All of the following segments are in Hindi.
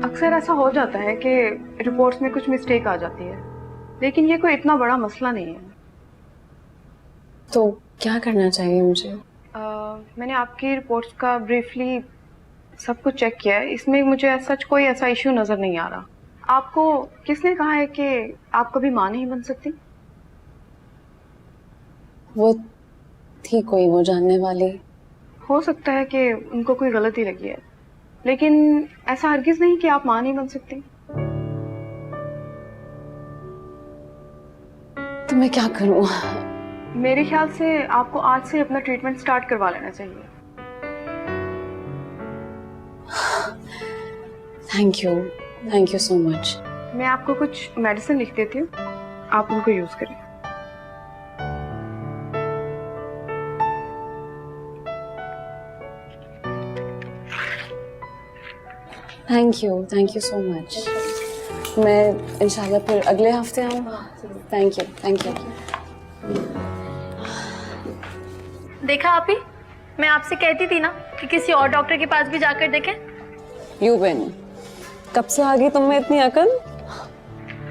अक्सर ऐसा हो जाता है कि रिपोर्ट्स में कुछ मिस्टेक आ जाती है, लेकिन ये कोई इतना बड़ा मसला नहीं है। तो क्या करना चाहिए मुझे? मैंने आपकी रिपोर्ट्स का ब्रीफली सब कुछ चेक किया है। इसमें मुझे सच कोई ऐसा इश्यू नज़र नहीं आ रहा। आपको किसने कहा है कि आप कभी माँ नहीं बन सकती? वो थी कोई वो जानने वाली। हो सकता है कि उनको कोई गलती लगी है, लेकिन ऐसा हरगिज नहीं कि आप माँ नहीं बन सकती। तो मैं क्या करूं? मेरे ख्याल से आपको आज से अपना ट्रीटमेंट स्टार्ट करवा लेना चाहिए। Thank you so much. मैं आपको कुछ मेडिसिन लिख देती हूँ, आप उनको यूज करें। Thank you so much. मैं इंशाल्लाह फिर अगले हफ्ते आऊँ। Thank you. देखा आप ही, मैं आपसे कहती थी ना कि किसी और डॉक्टर के पास भी जाकर देखें। यू बिन, कब से आ गई तुम में इतनी अकल?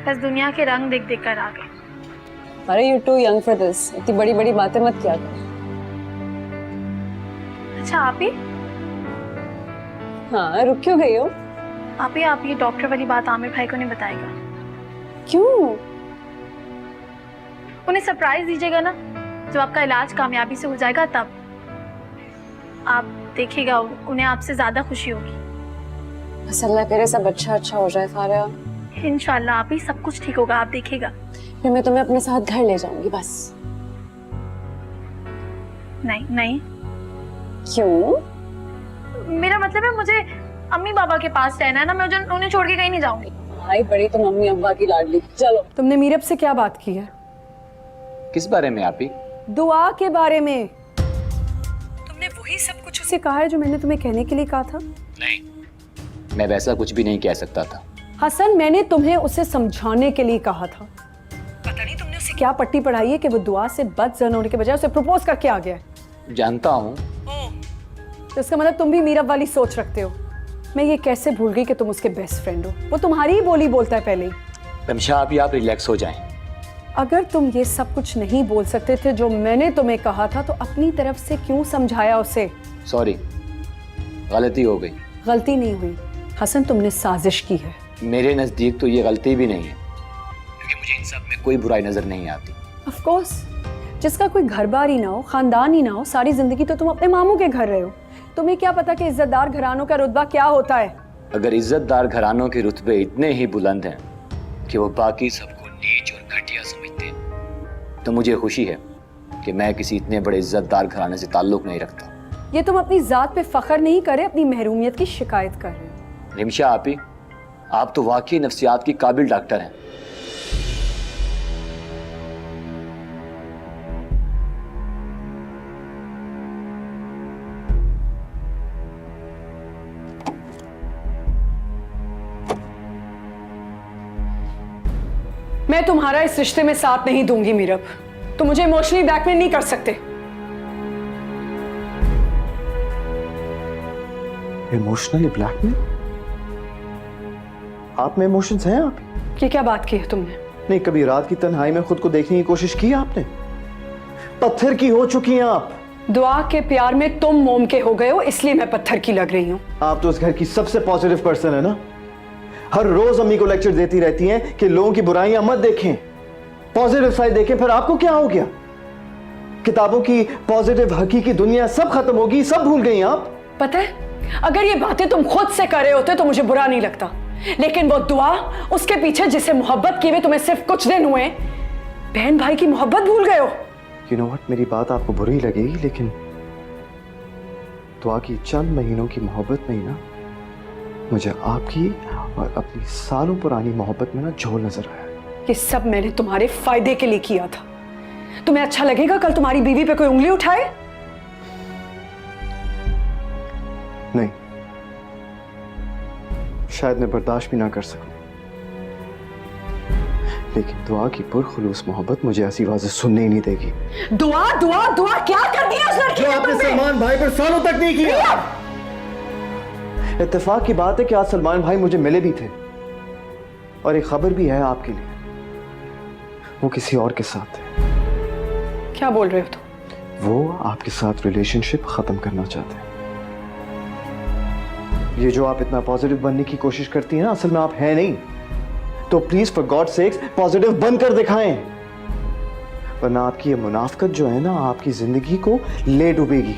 बस दुनिया के रंग देख देख कर आ गए। अरे you too young for this, इतनी बड़ी बड़ी बातें मत किया कर। अच्छा आप ही, हाँ रुक क्यों गई हो? आप ये डॉक्टर वाली बात आमिर भाई को नहीं बताएगा। क्यों? उन्हें सरप्राइज दीजिएगा ना, जब आपका इलाज कामयाबी से हो जाएगा तब आप देखिएगा, उन्हें आपसे ज्यादा खुशी होगी। बस अल्लाह करे सब अच्छा हो जाए फारिया। इंशाल्लाह आप ही, सब कुछ ठीक होगा, आप देखिएगा। फिर मैं तुम्हें अपने साथ घर ले जाऊंगी बस। नहीं। क्यों? मेरा मतलब है मुझे अम्मी बाबा के पास रहना है ना, मैं उन्हें छोड़ के कहीं नहीं जाऊंगी। भाई बड़ी तो मम्मी अब्बा की लाडली। चलो। तुमने मीरब से क्या बात की है? किस बारे में आप ही? दुआ के बारे में। तुमने वही सब कुछ उसे कहा है जो मैंने तुम्हें कहने के लिए कहा था? नहीं, मैं वैसा कुछ भी नहीं कह सकता था। हसन, मैंने तुम्हें उसे समझाने के लिए कहा था। पता नहीं तुमने उसे क्या पट्टी पढ़ाई है कि वो दुआ से बदजन होने के बजाय उसे प्रपोज करके आ गया है। जानता हूँ। तो इसका मतलब तुम भी मीरब वाली सोच रखते हो। मैं ये कैसे भूल गई कि तुम उसके बेस्ट फ्रेंड हो। वो तुम्हारी ही बोली बोलता है पहले ही। रमशा अभी आप रिलैक्स हो जाएं। अगर तुम ये सब कुछ नहीं बोल सकते थे जो मैंने तुम्हें कहा था, तो अपनी तरफ से क्यों समझाया उसे? सॉरी, गलती हो गई। गलती नहीं हुई हसन, तुमने साजिश की है। मेरे नजदीक तो ये गलती भी नहीं है, क्योंकि मुझे इन सब में कोई बुराई नजर नहीं आती। ऑफ कोर्स, जिसका कोई घर बार ही ना हो, खानदान ही ना हो, सारी जिंदगी तो तुम अपने मामू के घर रहे हो। तुम्हें क्या पता कि इज्जतदार घरानों का रुतबा क्या होता है? अगर इज्जतदार घरानों के रुतबे इतने ही बुलंद हैं कि वो बाकी सबको नीच और घटिया समझते हैं, तो मुझे खुशी है कि मैं किसी इतने बड़े इज्जतदार घराने से ताल्लुक नहीं रखता। ये तुम अपनी जात पे फख्र नहीं कर रहे, अपनी महरूमियत की शिकायत कर रहे हो। रिमशा आप तो वाकई नफ्सियात की काबिल डॉक्टर हैं। मैं तुम्हारा इस रिश्ते में साथ नहीं दूंगी मीरब। तुम मुझे इमोशनली ब्लैकमेल नहीं कर सकते। Emotionally blackmail? आप में इमोशंस हैं आप? ये क्या बात की है तुमने? नहीं, कभी रात की तन्हाई में खुद को देखने की कोशिश की आपने? पत्थर की हो चुकी हैं आप। दुआ के प्यार में तुम मोम के हो गए हो, इसलिए मैं पत्थर की लग रही हूँ। आप तो उस घर की सबसे पॉजिटिव पर्सन है ना। हर रोज अम्मी को लेक्चर देती रहती हैं कि लोगों की बुराइयां मत देखें, पॉजिटिव साइड देखें। फिर आपको क्या हो गया? किताबों की पॉजिटिव हकीकी दुनिया सब खत्म होगी, सब भूल गई आप। पता है, अगर ये बातें तुम खुद से कर रहे होते तो मुझे बुरा नहीं लगता, लेकिन वो दुआ, उसके पीछे जिसे मोहब्बत की हुए तुम्हें सिर्फ कुछ दिन हुए, बहन भाई की मोहब्बत भूल गए हो। यू नो व्हाट, मेरी बात आपको बुरी लगेगी, लेकिन दुआ की चंद महीनों की मोहब्बत में ही ना मुझे आपकी और अपनी सालों पुरानी मोहब्बत में ना झोल नजर आया। ये सब मैंने तुम्हारे फायदे के लिए किया था। तुम्हें अच्छा लगेगा कल तुम्हारी बीवी पे कोई उंगली उठाए? नहीं, शायद मैं बर्दाश्त भी ना कर सकूं, लेकिन दुआ की पुरखुलूस मोहब्बत मुझे ऐसी आवाजें सुनने ही नहीं देगी। दुआ दुआ दुआ क्या कर दिया उस लड़की जो ने आपने तुमसे? सलमान भाई पर सालों तक नहीं किया। इत्तेफाक की बात है कि आज सलमान भाई मुझे मिले भी थे, और एक खबर भी है आपके लिए, वो किसी और के साथ थे। क्या बोल रहे हो तुम? वो आपके साथ रिलेशनशिप खत्म करना चाहते हैं। ये जो आप इतना पॉजिटिव बनने की कोशिश करती हैं ना, असल में आप हैं नहीं। तो please for God sex positive बनकर दिखाएं, वरना आपकी ये मुनाफकत जो है ना, आपकी जिंदगी को ले डूबेगी।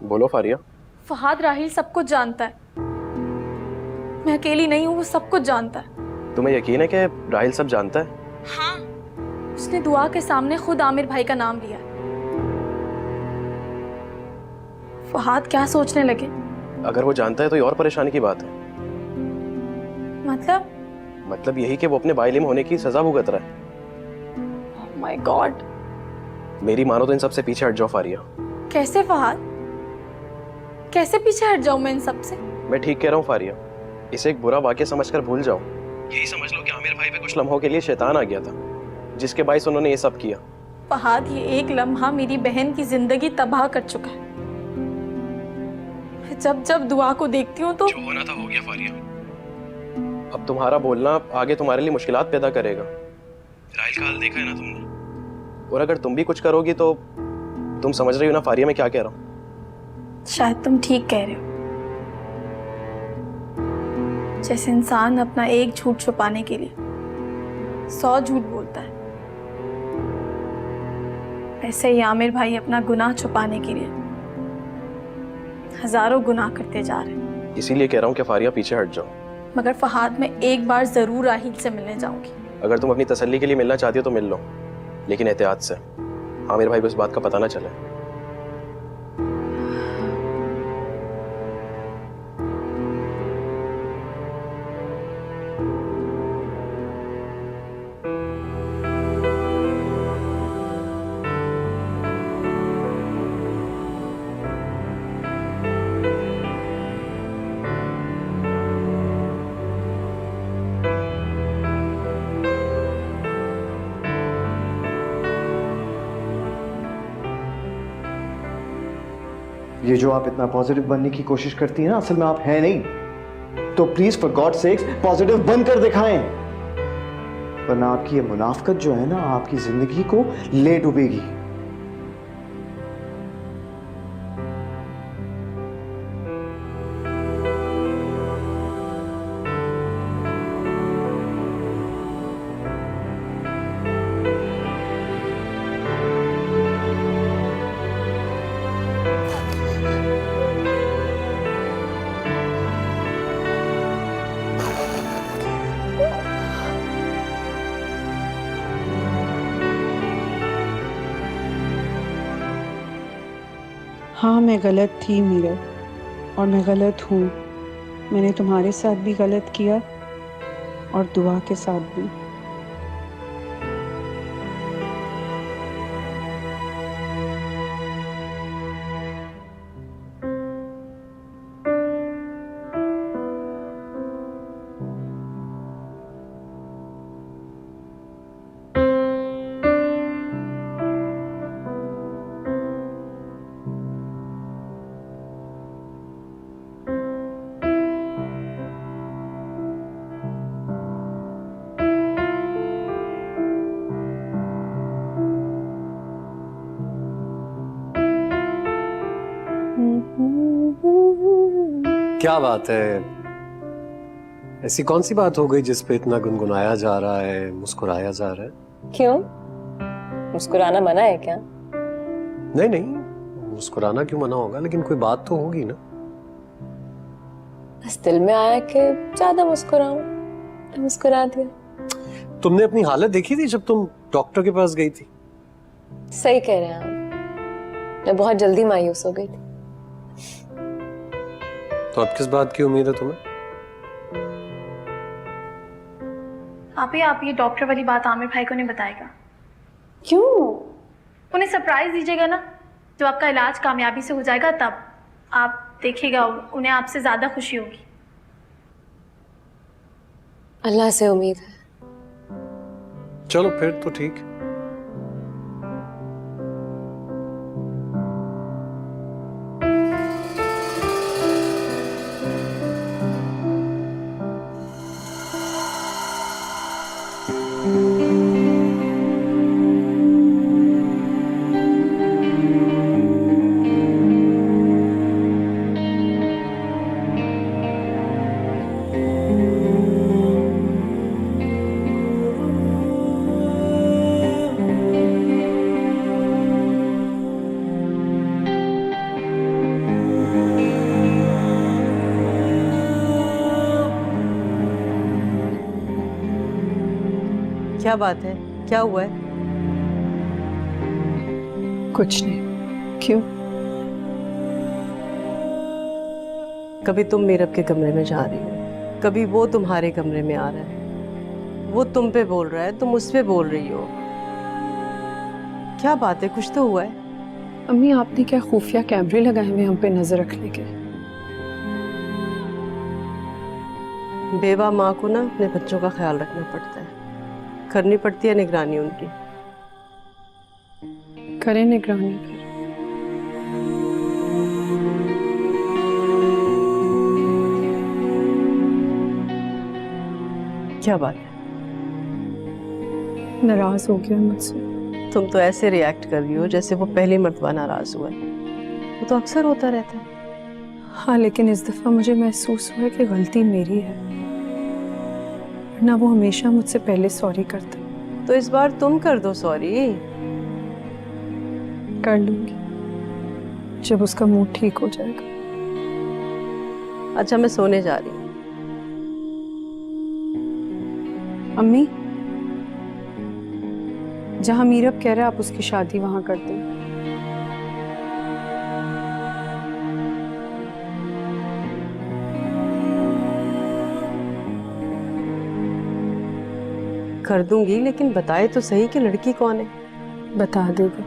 बोलो फारिया। फहाद राहिल सब कुछ जानता है, मैं अकेली नहीं हूँ, वो सब कुछ जानता है। तुम्हें यकीन है कि राहिल सब जानता है? हाँ, उसने दुआ के सामने खुद आमिर भाई का नाम लिया। फहाद क्या सोचने लगे? अगर वो जानता है तो ये और परेशानी की बात है। मतलब यही कि वो अपने बाइलिम होने की सजा भुगत रहा है। ओह माय गॉड, मेरी मानो तो इन सबसे पीछे हट जाओ फारिया। कैसे फहाद, कैसे पीछे हट जाऊं मैं इन सब से? मैं ठीक कह रहा हूँ फारिया, इसे एक बुरा वाक्य समझकर भूल जाओ। यही समझ लो कि आमिर भाई पे कुछ लम्हों के लिए शैतान आ गया था, जिसके बाइस उन्होंने ये सब किया। फहाद, ये एक लम्हा मेरी बहन की जिंदगी तबाह कर चुका है। जब जब दुआ को देखती हूँ तो जो होना था हो गया फारिया। अब तुम्हारा बोलना आगे तुम्हारे लिए मुश्किलात पैदा करेगा। राहिल का हाल देखा है ना तुमने, और अगर तुम भी कुछ करोगी तो तुम समझ रही हो ना फारिया मैं क्या कह रहा हूँ? शायद तुम ठीक कह रहे हो। जैसे इंसान अपना एक झूठ छुपाने के लिए 100 झूठ बोलता है, ऐसे ही आमिर भाई अपना गुनाह छुपाने के लिए हजारों गुनाह करते जा रहे हैं। इसीलिए कह रहा हूँ कि फारिया पीछे हट जाओ। मगर फहाद, मैं एक बार जरूर राहिल से मिलने जाऊंगी। अगर तुम अपनी तसल्ली के लिए मिलना चाहती हो तो मिल लो, लेकिन एहतियात से। आमिर भाई को इस बात का पता ना चले। ये जो आप इतना पॉजिटिव बनने की कोशिश करती हैं ना, असल में आप हैं नहीं। तो please for God sex positive बनकर दिखाएं, वरना आपकी ये मुनाफकत जो है ना, आपकी जिंदगी को ले डूबेगी। हाँ, मैं गलत थी मीरत, और मैं गलत हूँ। मैंने तुम्हारे साथ भी गलत किया और दुआ के साथ भी। क्या बात है, ऐसी कौन सी बात हो गई जिस पे इतना गुनगुनाया जा रहा है, मुस्कुराया जा रहा है? क्यों, मुस्कुराना मना है क्या? नहीं नहीं, मुस्कुराना क्यों मना होगा, लेकिन कोई बात तो होगी ना। बस दिल में आया कि ज्यादा मुस्कुराऊं तो मुस्कुरा दिया। तुमने अपनी हालत देखी थी जब तुम डॉक्टर के पास गई थी? सही कह रहे हैं आप, मैं बहुत जल्दी मायूस हो गई थी। तो अब किस बात की उम्मीद है तुम्हें? आप ये डॉक्टर वाली बात आमिर भाई को नहीं बताएगा। क्यों? उन्हें सरप्राइज दीजिएगा ना, जब आपका इलाज कामयाबी से हो जाएगा तब। आप देखिएगा उन्हें आपसे ज़्यादा खुशी होगी। अल्लाह से उम्मीद है। चलो फिर तो ठीक। क्या बात है, क्या हुआ है? कुछ नहीं। क्यों? कभी तुम मीरब के कमरे में जा रही हो, कभी वो तुम्हारे कमरे में आ रहा है। वो तुम पे बोल रहा है, तुम उस पे बोल रही हो। क्या बात है, कुछ तो हुआ है। अम्मी आपने क्या खुफिया कैमरे लगाए हुए हम पे नजर रखने के? बेवा माँ को ना अपने बच्चों का ख्याल रखना पड़ता है, करनी पड़ती है निगरानी उनकी। करें निगरानी फिर। क्या बात है, नाराज हो गया मुझसे? तुम तो ऐसे रिएक्ट कर रही हो जैसे वो पहली मर्तबा नाराज हुआ है। वो तो अक्सर होता रहता है। हाँ, लेकिन इस दफा मुझे महसूस हुआ कि गलती मेरी है, वरना वो हमेशा मुझसे पहले सॉरी करता। तो इस बार तुम कर दो सॉरी। कर लूंगी जब उसका मूड ठीक हो जाएगा। अच्छा, मैं सोने जा रही हूँ। अम्मी, जहां मीरब कह रहा है आप उसकी शादी वहां कर दें। कर दूंगी, लेकिन बताए तो सही कि लड़की कौन है। बता देगा।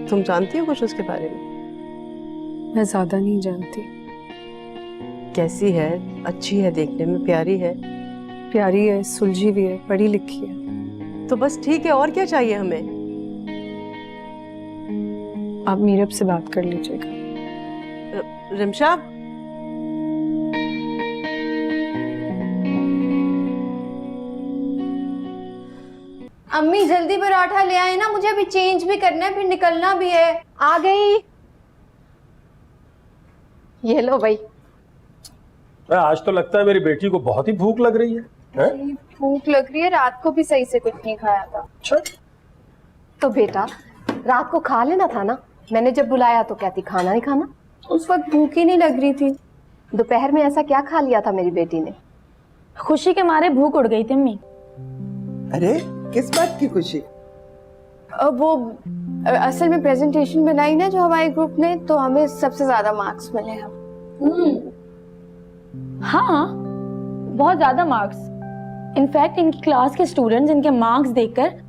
तुम जानती हो कुछ उसके बारे में? मैं ज्यादा नहीं जानती। कैसी है? अच्छी है, देखने में प्यारी है? प्यारी है, सुलझी भी है, पढ़ी लिखी है। तो बस ठीक है, और क्या चाहिए हमें? आप मीरब से बात कर लीजिएगा। रिमशा, अम्मी जल्दी पराठा ले आए ना, मुझे अभी चेंज भी करना है, फिर निकलना भी है। आ गई। ये लो भाई। आज तो लगता है मेरी बेटी को बहुत ही भूख लग रही है? भूख लग रही है, रात को भी सही से कुछ नहीं खाया था। अच्छा, तो बेटा रात को खा लेना था ना, मैंने जब बुलाया तो कहती खाना नहीं खाना। उस वक्त भूख ही नहीं लग रही थी। दोपहर में ऐसा क्या खा लिया था मेरी बेटी ने? खुशी के मारे भूख उड़ गई थी अम्मी। अरे किस बात की खुशी? वो असल में प्रेजेंटेशन बनाई ना जो हमारे ग्रुप ने, तो हमें सबसे ज्यादा मार्क्स मिले हैं। हाँ, बहुत ज्यादा मार्क्स। इनफैक्ट इनकी क्लास के स्टूडेंट्स इनके मार्क्स देखकर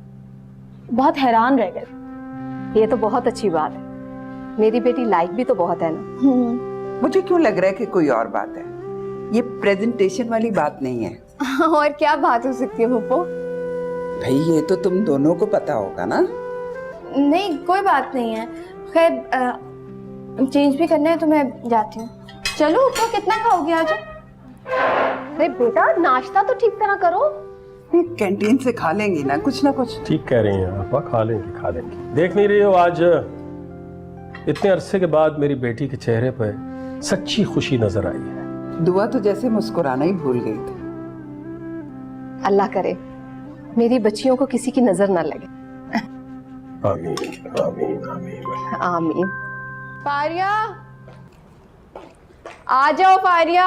बहुत हैरान रह गए। ये तो बहुत अच्छी बात है। मेरी बेटी लाइक भी तो बहुत है ना। मुझे क्यों लग रहा है कि कोई और बात है। ये प्रेजेंटेशन वाली बात नहीं है। और क्या बात हो सकती है पप्पो? भाई ये तो तुम दोनों को पता होगा ना। नहीं, कोई बात नहीं है। खैर चेंज भी करना है तो मैं जाती हूँ। चलो ऊपर, कितना खाओगे आज? अरे बेटा नाश्ता तो ठीक तरह करो। कैंटीन से खा लेंगी ना कुछ ना कुछ। ठीक कह रही हैं आपा, खा लेंगे। देख नहीं रही हो, आज इतने अरसे के बाद मेरी बेटी के चेहरे पर सच्ची खुशी नजर आई है। दुआ तो जैसे मुस्कुराना ही भूल गई थी। अल्लाह करे मेरी बच्चियों को किसी की नजर ना लगे। आमीन आमीन आमीन आमीन। फारिया, आ जाओ फारिया।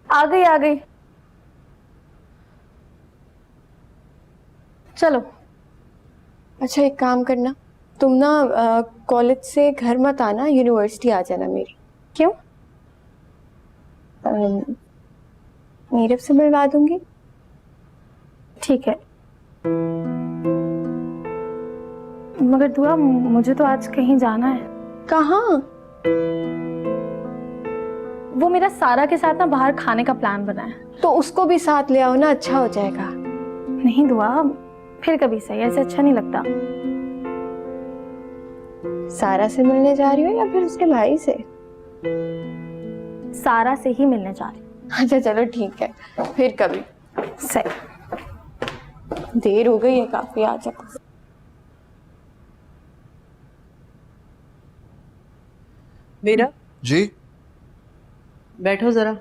आ गई। चलो। अच्छा एक काम करना, तुम ना कॉलेज से घर मत आना, यूनिवर्सिटी आ जाना मेरी। क्यों? मीरब से मिलवा दूंगी। ठीक है, मगर दुआ मुझे तो आज कहीं जाना है। कहाँ? वो मेरा सारा के साथ ना बाहर खाने का प्लान बना है। तो उसको भी साथ ले आओ ना, अच्छा हो जाएगा। नहीं दुआ, फिर कभी सही, ऐसे अच्छा नहीं लगता। सारा से मिलने जा रही हो या फिर उसके भाई से? सारा से ही मिलने जा रही हूँ। अच्छा चलो ठीक है, फिर कभी। सही। देर हो गई है काफी, आ जाओ। मेरा जी बैठो जरा।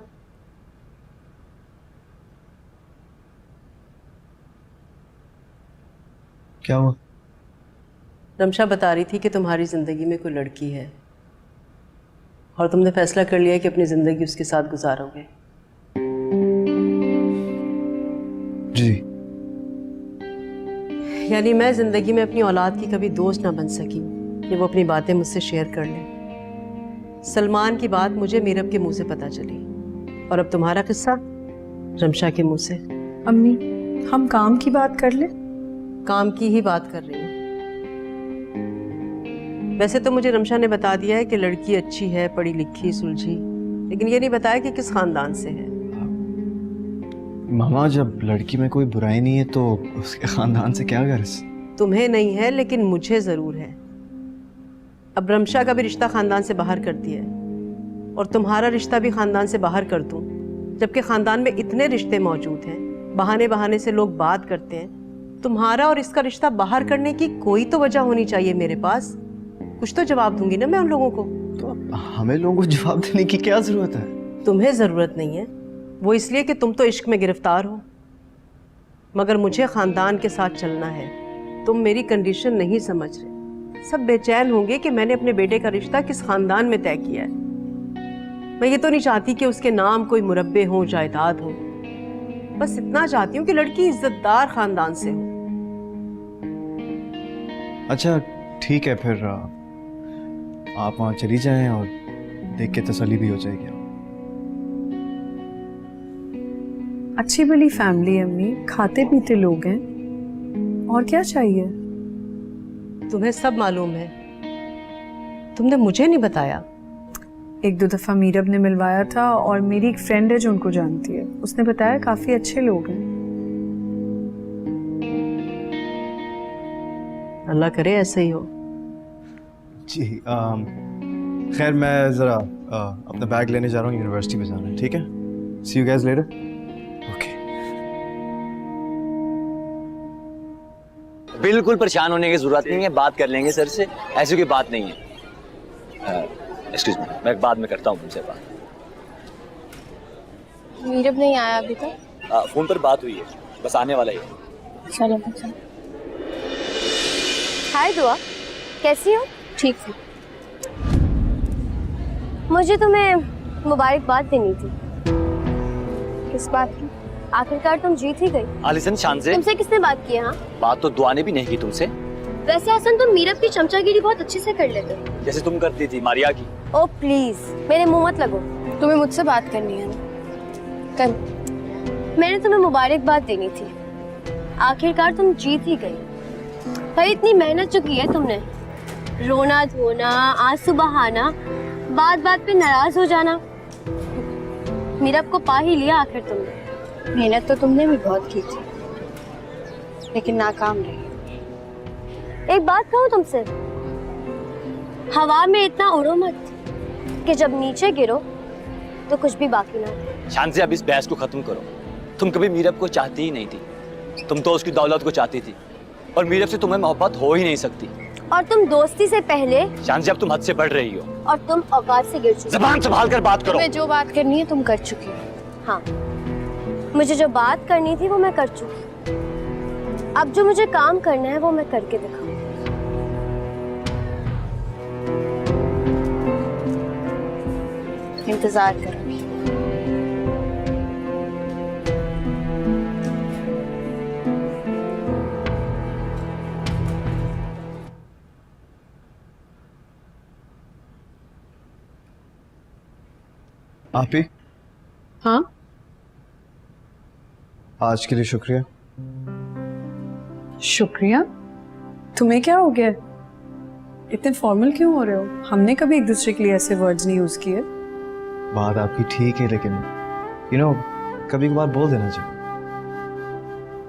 क्या हुआ? रमशा बता रही थी कि तुम्हारी जिंदगी में कोई लड़की है और तुमने फैसला कर लिया है कि अपनी जिंदगी उसके साथ गुजारोगे। जी। यानी मैं जिंदगी में अपनी औलाद की कभी दोस्त ना बन सकी कि वो अपनी बातें मुझसे शेयर कर ले। सलमान की बात मुझे मीरब के मुंह से पता चली और अब तुम्हारा किस्सा रमशा के मुंह से। अम्मी, हम काम की बात कर ले। काम की ही बात कर रही हूँ। वैसे तो मुझे रमशा ने बता दिया है कि लड़की अच्छी है, पढ़ी लिखी सुलझी, लेकिन ये नहीं बताया कि किस खानदान से है। मामा, जब लड़की में कोई बुराई नहीं है तो उसके खानदान से क्या गर्ज? तुम्हें नहीं है लेकिन मुझे जरूर है। अब रमशा का भी रिश्ता खानदान से बाहर कर दिया है और तुम्हारा रिश्ता भी खानदान से बाहर कर दूं, जबकि खानदान में इतने रिश्ते मौजूद हैं, बहाने बहाने से लोग बात करते हैं। तुम्हारा और इसका रिश्ता बाहर करने की कोई तो वजह होनी चाहिए मेरे पास। कुछ तो जवाब दूंगी ना मैं उन लोगों को। तो हमें लोगों को जवाब देने की क्या जरूरत है? तुम्हें जरूरत नहीं है, वो इसलिए कि तुम तो इश्क में गिरफ्तार हो, मगर मुझे खानदान के साथ चलना है। तुम मेरी कंडीशन नहीं समझ रहे। सब बेचैन होंगे कि मैंने अपने बेटे का रिश्ता किस खानदान में तय किया है। मैं ये तो नहीं चाहती कि उसके नाम कोई मुरब्बे हो, जायदाद हो। बस इतना चाहती हूँ कि लड़की इज्जतदार खानदान से हो। अच्छा ठीक है, फिर आप वहाँ चली जाएं और देख के तसल्ली भी हो जाएगी। अच्छी भली फैमिली है अम्मी, खाते पीते लोग हैं, और क्या चाहिए? तुम्हें सब मालूम है, तुमने मुझे नहीं बताया। एक दो दफा मीरब ने मिलवाया था और मेरी एक फ्रेंड है जो उनको जानती है, उसने बताया काफी अच्छे लोग हैं। अल्लाह करे ऐसे ही हो। जी खैर, मैं ज़रा अपना बैग लेने जा रहा हूँ, यूनिवर्सिटी में जाना है। ठीक है, सी यू गाइस लेटर। ओके। बिल्कुल परेशान होने की जरूरत नहीं है, बात कर लेंगे सर से, ऐसी कोई बात नहीं है। एक्सक्यूज मी, मैं बाद में करता हूँ तुमसे बात। मीरब नहीं आया अभी तक? फोन पर बात हुई है, बस आने वाला ही है। चलो चलो। हाय दुआ, कैसी हो? ठीक है। मुझे तुम्हें मुबारकबाद देनी थी। किस बात की? आखिरकार तुम जीत ही गई। आलिसन शान से। तुमसे किसने बात की? हाँ, बात तो दुआ ने भी नहीं की तुमसे। वैसे हसन तुम मीरब की चमचागिरी बहुत अच्छे से कर लेते हो, जैसे तुम करती थी मारिया की। ओ प्लीज मेरे मुंह मत लगो। तुम्हें मुझसे बात करनी है ना? कर। मैंने तुम्हें मुबारकबाद देनी थी, आखिरकार तुम जीत ही गई। भाई इतनी मेहनत जो की है तुमने, रोना धोना, आंसू बहाना, बात बात पे नाराज हो जाना, मीरब को पा ही लिया आखिर तुमने। मेहनत तो तुमने भी बहुत की थी, लेकिन नाकाम रही। एक बात कहूँ तुमसे, हवा में इतना उड़ो मत कि जब नीचे गिरो तो कुछ भी बाकी ना रहे। शान से अब इस बहस को खत्म करो। तुम कभी मीरब को चाहती ही नहीं थी, तुम तो उसकी दौलत को चाहती थी, और मीरब से तुम्हें मोहब्बत हो ही नहीं सकती। और तुम दोस्ती से पहले। शान से अब तुम हद से बढ़ रही हो और तुम औकात से गिर चुकी हो। ज़बान संभाल कर बात करो। तुम्हें जो बात करनी है तुम कर चुकी हो। हाँ, मुझे जो बात करनी थी वो मैं कर चुकी। अब जो मुझे काम करना है वो मैं करके दिखाऊं। इंतजार करूंगी। आप ही? हाँ, आज के लिए शुक्रिया। शुक्रिया? तुम्हें क्या हो गया? इतने फॉर्मल क्यों हो रहे हो? हमने कभी एक दूसरे के लिए ऐसे वर्ड्स नहीं यूज किए। बात आपकी ठीक है, लेकिन कभी कभार बोल देना चाहिए।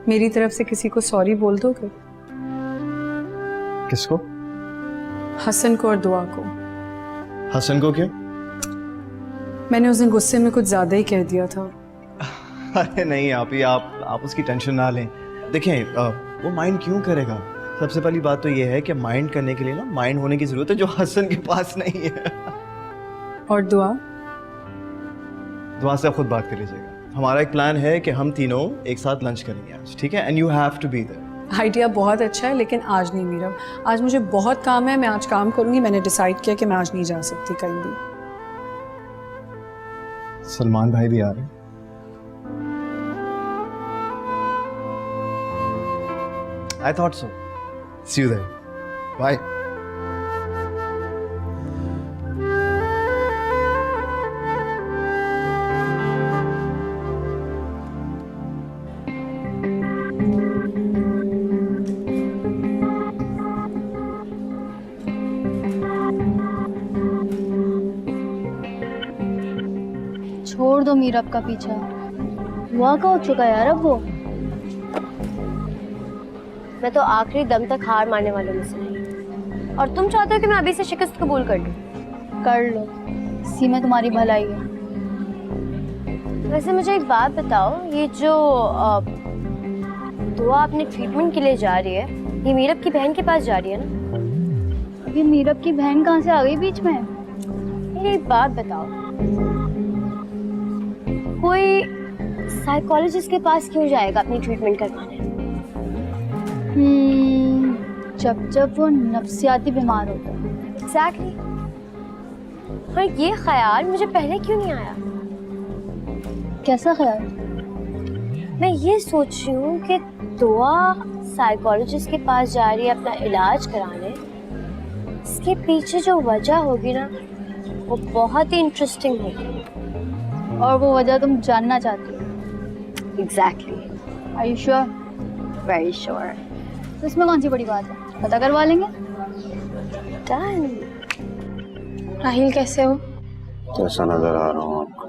मेरी तरफ से किसी को सॉरी बोल दोगे? किसको? हसन को और दुआ को। हसन को क्यों? मैंने उस दिन गुस्से में कुछ ज्यादा ही कह दिया था। अरे नहीं आप उसकी टेंशन ना लें। देखें वो माइंड क्यों करेगा? सबसे पहली बात तो ये है कि माइंड करने के लिए ना माइंड होने की जरूरत है, जो हसन के पास नहीं है। और दुआ से आप खुद बात कर लीजिएगा। हमारा एक प्लान है कि हम तीनों एक साथ लंच करेंगे आज, ठीक है? And you have to be there. Idea बहुत अच्छा है, लेकिन आज नहीं मीरब। आज मुझे बहुत काम है, मैं आज काम करूंगी। मैंने डिसाइड किया कि मैं आज नहीं जा सकती कहीं भी। सलमान भाई भी आ रहे हैं। I thought so. See you there. Bye. छोड़ दो मीरब का पीछा। वहाँ का हो चुका है यार अब वो। मैं तो आखिरी दम तक हार मानने वालों में से नहीं। और तुम चाहते हो कि मैं अभी से शिकस्त कबूल कर लूं? कर लो, इसी में तुम्हारी भलाई है। वैसे मुझे एक बात बताओ, ये जो दुआ अपने ट्रीटमेंट के लिए जा रही है, ये मीरब की बहन के पास जा रही है ना? ये मीरब की बहन कहाँ से आ गई बीच में? ये एक बात बताओ, कोई साइकोलॉजिस्ट के पास क्यों जाएगा अपनी ट्रीटमेंट करवाने? जब वो नफ्सियाती बीमार होता है। एग्जैक्टली। हाँ, ये ख्याल मुझे पहले क्यों नहीं आया? कैसा ख्याल? मैं ये सोच रही हूँ कि दुआ साइकोलॉजिस्ट के पास जा रही है अपना इलाज कराने। इसके पीछे जो वजह होगी ना, वो बहुत ही इंटरेस्टिंग होगी। और वो वजह तुम जानना चाहती हो? Exactly. Are you sure? Very sure. तो इसमें कौन सी बड़ी बात है, पता करवा लेंगे। डन। राहिल कैसे हो? कैसा नजर आ रहा हूँ आपको?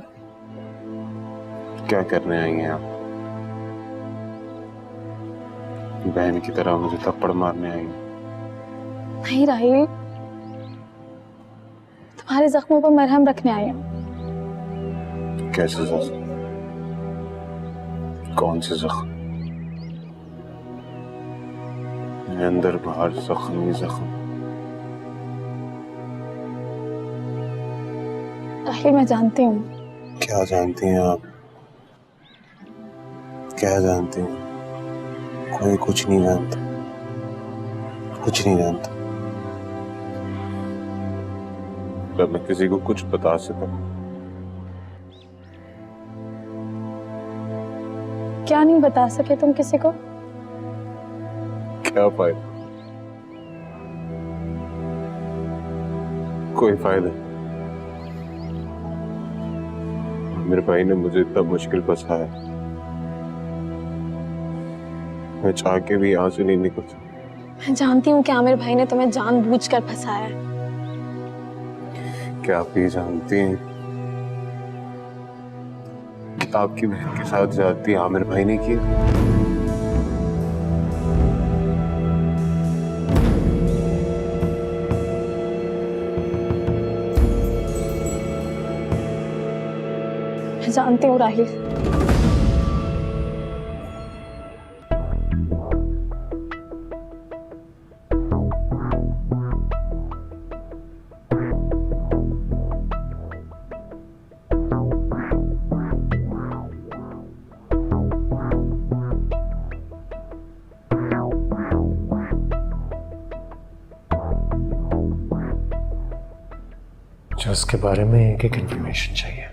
क्या करने आई हैं आप? बहन की तरह मुझे थप्पड़ मारने आई हैं? नहीं राहिल, तुम्हारे जख्मों पर मरहम रखने आई हूँ। कैसे जख्म? कौन से जख्म? अंदर बाहर जख्म ही जख्म। राहिल मैं जानती हूँ। क्या जानती हैं आप? क्या जानती हैं? कोई कुछ नहीं जानता, कुछ नहीं जानता। जब मैं किसी को कुछ बता सकूं, क्या नहीं बता सके तुम किसी को? क्या फायदा? कोई फायदा? मेरे भाई ने मुझे इतना मुश्किल फंसाया, मैं चाह के भी आंसू नहीं निकलता। मैं जानती हूँ कि आमिर भाई ने तुम्हें जानबूझकर फंसाया है। क्या आप ये जानती हैं कि आपकी बहन के साथ ज्यादती आमिर भाई ने की? मैं जानती हूँ राहिल। मुझे उसके बारे में एक एक इंफॉर्मेशन चाहिए।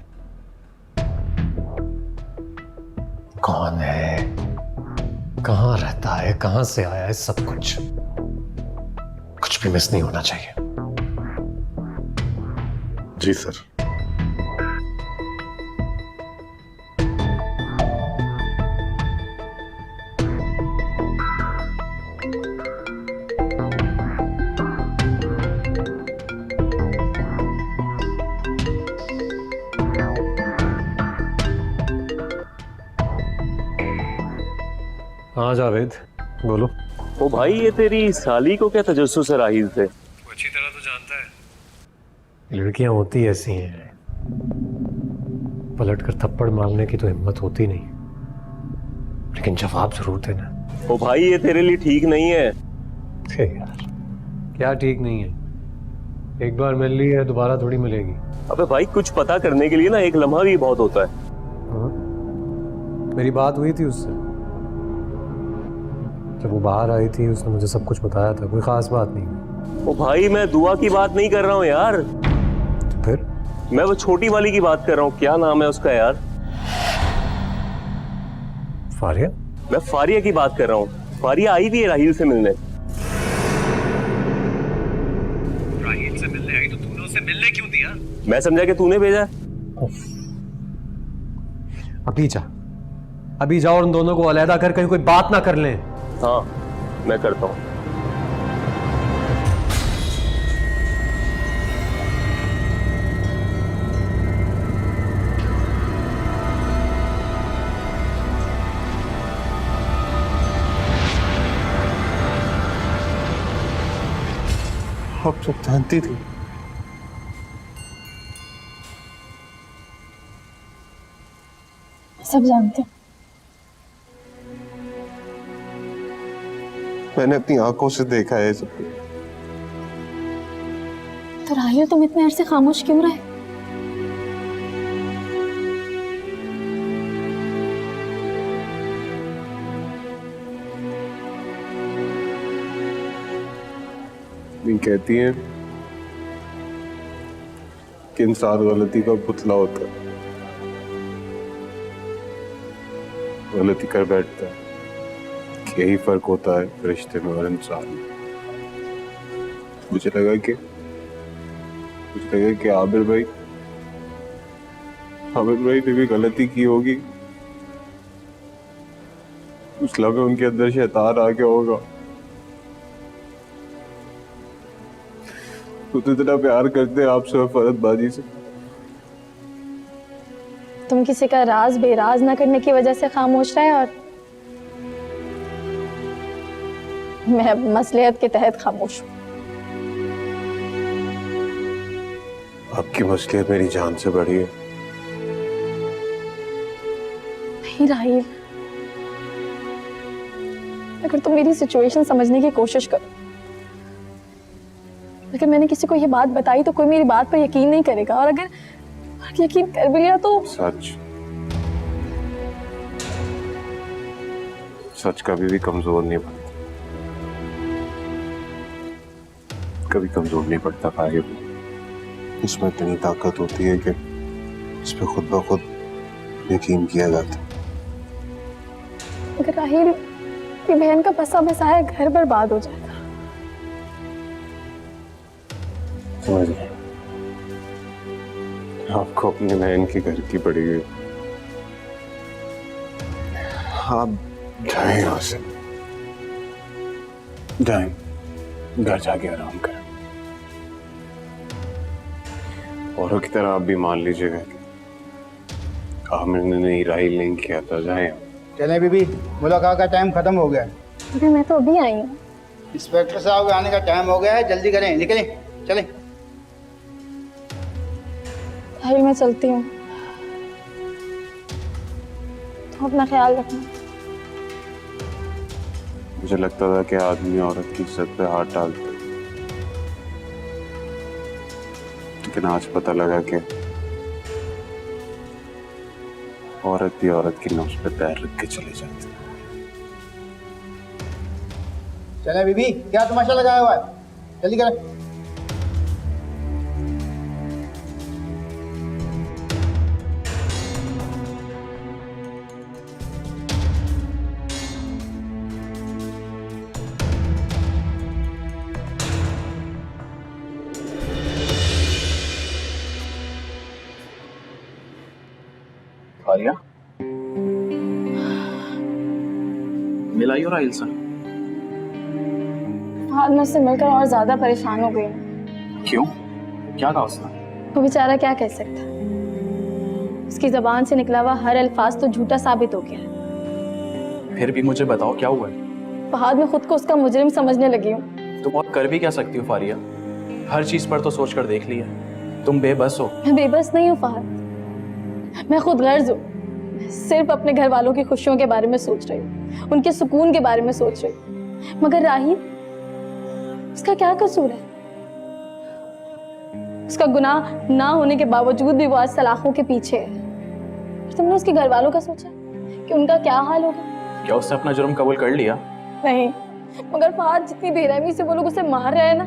कौन है, कहाँ रहता है, कहाँ से आया है, सब कुछ। कुछ भी मिस नहीं होना चाहिए। जी सर। हाँ जावेद बोलो। ओ भाई, ये तेरी साली को क्या तजस्सुस है राहील से? अच्छी तरह तो जानता है। लड़कियां होती ऐसी हैं, पलट कर थप्पड़ मारने की तो हिम्मत होती नहीं, लेकिन जवाब जरूर देना। ओ भाई, ये तेरे लिए ठीक नहीं है। यार क्या ठीक नहीं है? एक बार मिल ली है दोबारा थोड़ी मिलेगी। अबे भाई, कुछ पता करने के लिए ना एक लम्हा भी बहुत होता है। हाँ? मेरी बात हुई थी उससे, जब वो बाहर आई थी उसने मुझे सब कुछ बताया था, कोई खास बात नहीं। ओ भाई, मैं दुआ की बात नहीं कर रहा हूँ यार। तो फिर? मैं वो छोटी वाली की बात कर रहा हूँ। क्या नाम है उसका यार? फारिया? मैं फारिया की बात कर रहा हूँ। फारिया आई भी है राहील से मिलने। राहील से मिलने आई तो तूने उसे मिलने क्यों दिया? मैं समझा कि तूने भेजा। अभी जाओ और उन दोनों को अलहदा कर कहीं कोई बात ना कर लें। हाँ, मैं करता हूँ। आप सब जानती थी? सब जानते हैं। मैंने अपनी आंखों से देखा है सब कुछ। तो राहिल, तुम इतने अरसे खामोश क्यों रहे? कहती हैं कि इंसान गलती का पुतला होता है, गलती कर बैठता है। यही फर्क होता है रिश्ते में और इंसान में। मुझे लगा कि आबिर भाई ने भी गलती की होगी। उस लम्हे उनके अंदर शैतान आ गया होगा। तो इतना प्यार करते हैं आपसे और फरदबाजी से। तुम किसी का राज बेराज ना करने की वजह से खामोश रहे और मैं अब मसलियत के तहत खामोश हूँ। आपकी मसलियत मेरी जान से बड़ी है। नहीं राहील, अगर तुम मेरी सिचुएशन समझने की कोशिश करो, अगर मैंने किसी को ये बात बताई तो कोई मेरी बात पर यकीन नहीं करेगा, और अगर यकीन कर भी लिया तो सच कभी भी कमजोर नहीं पड़ता, कभी कमजोर नहीं पड़ता भाई। इसमें इतनी ताकत होती है कि इस पे खुद ब खुद यकीन किया जाता है। अगर राहील की बहन का बसा बसाया घर बर्बाद हो जाएगा। समझ गए? आपको अपनी बहन की घर की पड़ी हुई। आप जाएं यहाँ से, जाएं घर जाके आराम करें। औरों की तरह आप भी मान लीजिएगा कि आमिर ने नहीं, राहील नहीं किया था। जाएं। चलें बीबी, मुलाकात का टाइम खत्म हो गया। अरे मैं तो अभी आई हूँ। इंस्पेक्टर साहब के आने का टाइम हो गया है, जल्दी करें, निकलें, चलें। राहील, मैं चलती हूँ, तो अपना ख्याल रखना। मुझे लगता था कि आदमी औरत की इज्जत पे हाथ डालता, लेकिन आज पता लगा कि औरत भी औरत की नब्ज पे पैर रख के चले जाती है। चलें बीबी, क्या तमाशा लगाया हुआ है, जल्दी करें। फारिया, मिलाई हो राहील से? आज मैं उससे मिलकर और ज्यादा परेशान हो गई। क्यों? क्या कहा उसने? वो बेचारा क्या कह सकता, उसकी जबान से निकला हुआ हर अल्फाज तो झूठा साबित हो गया। फिर भी मुझे बताओ क्या हुआ है। फहाद, मैं खुद को उसका मुजरिम समझने लगी हूँ। तुम और कर भी क्या सकती हो फारिया? हर चीज पर तो सोच कर देख लिया। तुम बेबस हो। मैं बेबस नहीं हूँ फहाद, मैं खुद गर्ज हूँ। सिर्फ अपने घर वालों की खुशियों के बारे में सोच रही हूँ, उनके सुकून के बारे में सोच रही हूँ। मगर राहील, उसका क्या कसूर है? उसका गुनाह ना होने के बावजूद भी वो आज सलाखों के पीछे है। और तुमने उसके घर वालों का सोचा कि उनका क्या हाल होगा? क्या उसने अपना जुर्म कबूल कर लिया? नहीं, मगर फहाद, जितनी बेरहमी से वो लोग उसे मार रहे हैं ना,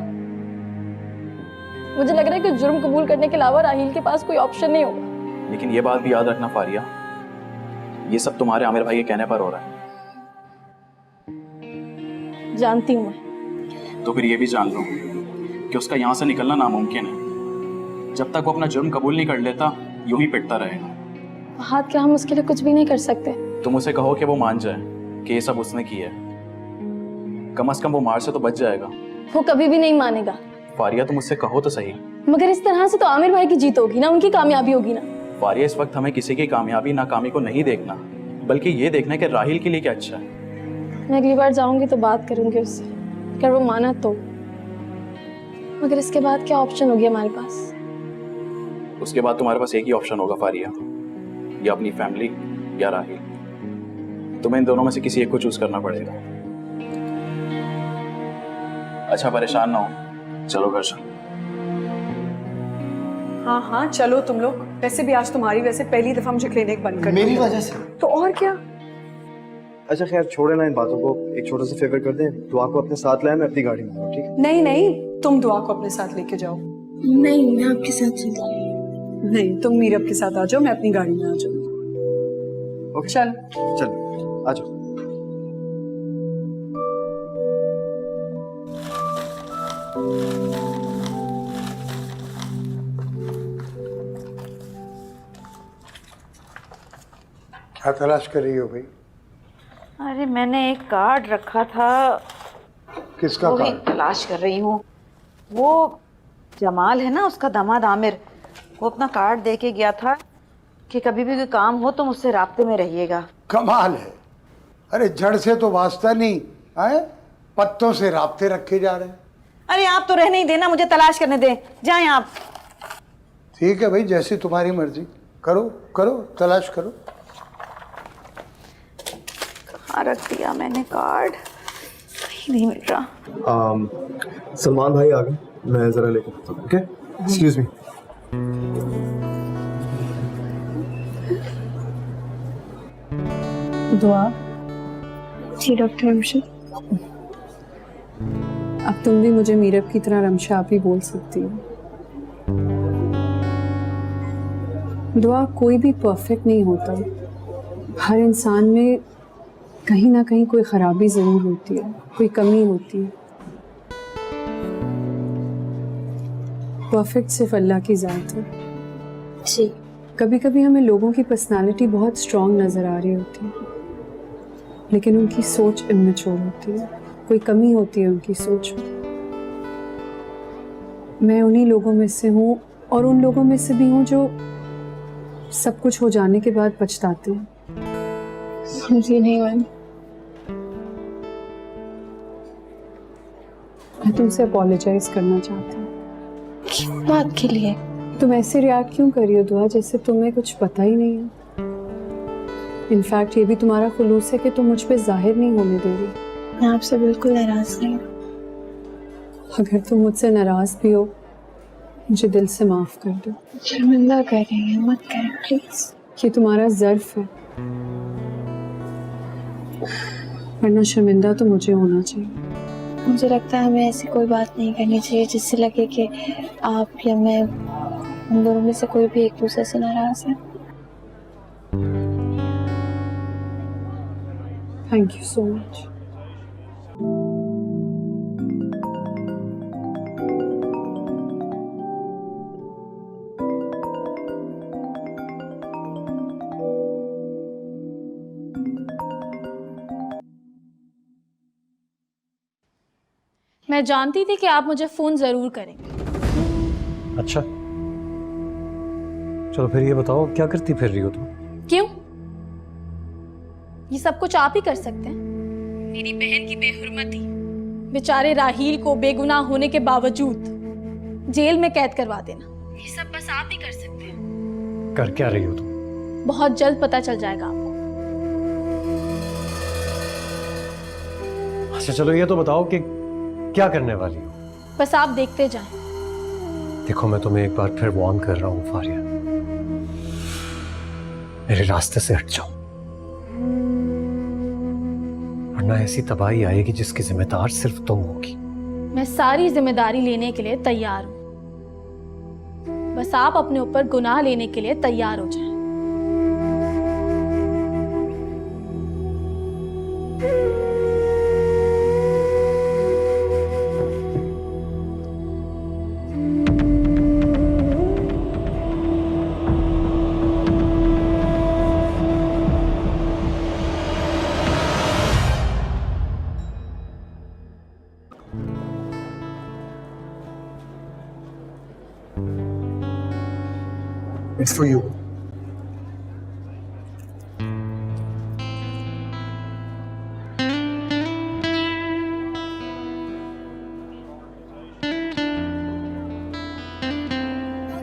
मुझे लग रहा है कि जुर्म कबूल करने के अलावा राहील के पास कोई ऑप्शन नहीं होगा। लेकिन ये बात भी याद रखना फारिया, ये सब तुम्हारे आमिर भाई के कहने पर हो रहा है। जानती हूँ मैं। तो फिर ये भी जान लो कि उसका यहाँ से निकलना नामुमकिन है। जब तक वो अपना जुर्म कबूल नहीं कर लेता, यूं ही पिटता रहेगा। फहाद, क्या हम उसके लिए कुछ भी नहीं कर सकते? तुम उसे कहो कि वो मान जाए कि ये सब उसने किया है। कम से कम वो मार से तो बच जाएगा। वो कभी भी नहीं मानेगा। फारिया, तुम उससे कहो तो सही। मगर इस तरह से तो आमिर भाई की जीत होगी ना, उनकी कामयाबी होगी ना। फारिया, इस वक्त हमें किसी की कामयाबी नाकामी को नहीं देखना, बल्कि ये देखना है कि राहील के लिए क्या अच्छा है। मैं अगली बार जाऊंगी तो बात करूंगी उससे, अगर वो माना तो। मगर इसके बाद क्या ऑप्शन होगी हमारे पास? उसके बाद तुम्हारे पास एक ही ऑप्शन होगा फारिया, या अपनी फैमिली या राहील। तुम्हें इन दोनों में से किसी एक को चूज करना पड़ेगा। अच्छा, परेशान ना हो, चलो घर चलो। हाँ हाँ चलो तुम लोग। वैसे भी आज तुम्हारी वैसे पहली दफा मुझे क्लिनिक बंद कर मेरी वजह से? तो और क्या। अच्छा खैर, छोड़े ना इन बातों को। एक छोटा सा फेवर कर दें, दुआ को अपने साथ लाए, मैं अपनी गाड़ी में हूँ, ठीक है? नहीं नहीं, तुम दुआ को अपने साथ लेके जाओ। नहीं, मैं आपके साथ चलती। नहीं, तुम मीरब के साथ आ जाओ, मैं अपनी गाड़ी में आ जाऊंगी। ओके चल चल आ जाओ। क्या तलाश कर रही हो भाई? अरे मैंने एक कार्ड रखा था, किसका वही कार्ड? तलाश कर रही हूँ। वो जमाल है ना, उसका दामाद आमिर, वो अपना कार्ड दे के गया था कि कभी भी कोई काम हो तो मुझसे राब्ते में रहिएगा। कमाल है। अरे जड़ से तो वास्ता नहीं है, पत्तों से राब्ते रखे जा रहे हैं। अरे आप तो रहने ही देना, मुझे तलाश करने दें, जाएं आप। ठीक है भाई, जैसी तुम्हारी मर्जी। करो करो, तलाश करो। कहाँ रख दिया मैंने कार्ड, कहीं नहीं मिल रहा। सलमान भाई आ गए, मैं जरा लेकर आता हूँ। Okay, excuse me. दुआ। जी डॉक्टर अमशद। अब तुम भी मुझे मीरब की तरह रमशा आप ही बोल सकती हो। दुआ, कोई भी परफेक्ट नहीं होता। हर इंसान में कहीं ना कहीं कोई खराबी जरूर होती है, कोई कमी होती है। परफेक्ट सिर्फ अल्लाह की ज़ात है। जी। कभी कभी हमें लोगों की पर्सनालिटी बहुत स्ट्रांग नज़र आ रही होती है, लेकिन उनकी सोच इमेच्योर होती है, कोई कमी होती है उनकी सोच में। मैं उन्हीं लोगों में से हूँ, और उन लोगों में से भी हूँ जो सब कुछ हो जाने के बाद पछताते हैं। समझी नहीं मैम। मैं तुमसे अपोलोजाइज करना चाहती हूँ। किस बात के लिए? तुम ऐसे रिएक्ट क्यों कर रही हो दुआ, जैसे तुम्हें कुछ पता ही नहीं है? इनफैक्ट ये भी तुम्हारा खुलूस है कि तुम मुझ पे जाहिर नहीं होने दे रही। मैं आपसे बिल्कुल नाराज नहीं हूँ। अगर तुम मुझसे नाराज भी हो, मुझे दिल से माफ कर दो। शर्मिंदा कर रही हैं, मत करें प्लीज। ये तुम्हारा ज़र्फ है, वरना शर्मिंदा तो मुझे होना चाहिए। मुझे लगता है हमें ऐसी कोई बात नहीं करनी चाहिए जिससे लगे कि आप या मैं, हम दोनों में से कोई भी एक दूसरे से नाराज है। Thank you so much. मैं जानती थी कि आप मुझे फोन जरूर करेंगे। अच्छा, चलो फिर ये बताओ क्या करती फिर रही हो तुम? क्यों? ये सब कुछ आप ही कर सकते हैं। मेरी बहन की बेहुरमती, बेचारे राहील को बेगुनाह होने के बावजूद जेल में कैद करवा देना, ये सब बस आप ही कर सकते हैं। कर क्या रही हो तुम? बहुत जल्द पता चल जाएगा आपको। अच्छा चलो ये तो बताओ कि क्या करने वाली हो? बस आप देखते जाएं। देखो मैं तुम्हें एक बार फिर वार्न कर रहा हूँ फारिया, मेरे रास्ते से हट जाओ, वरना ऐसी तबाही आएगी जिसकी जिम्मेदार सिर्फ तुम होगी। मैं सारी जिम्मेदारी लेने के लिए तैयार हूं, बस आप अपने ऊपर गुनाह लेने के लिए तैयार हो जाएं। It's for you.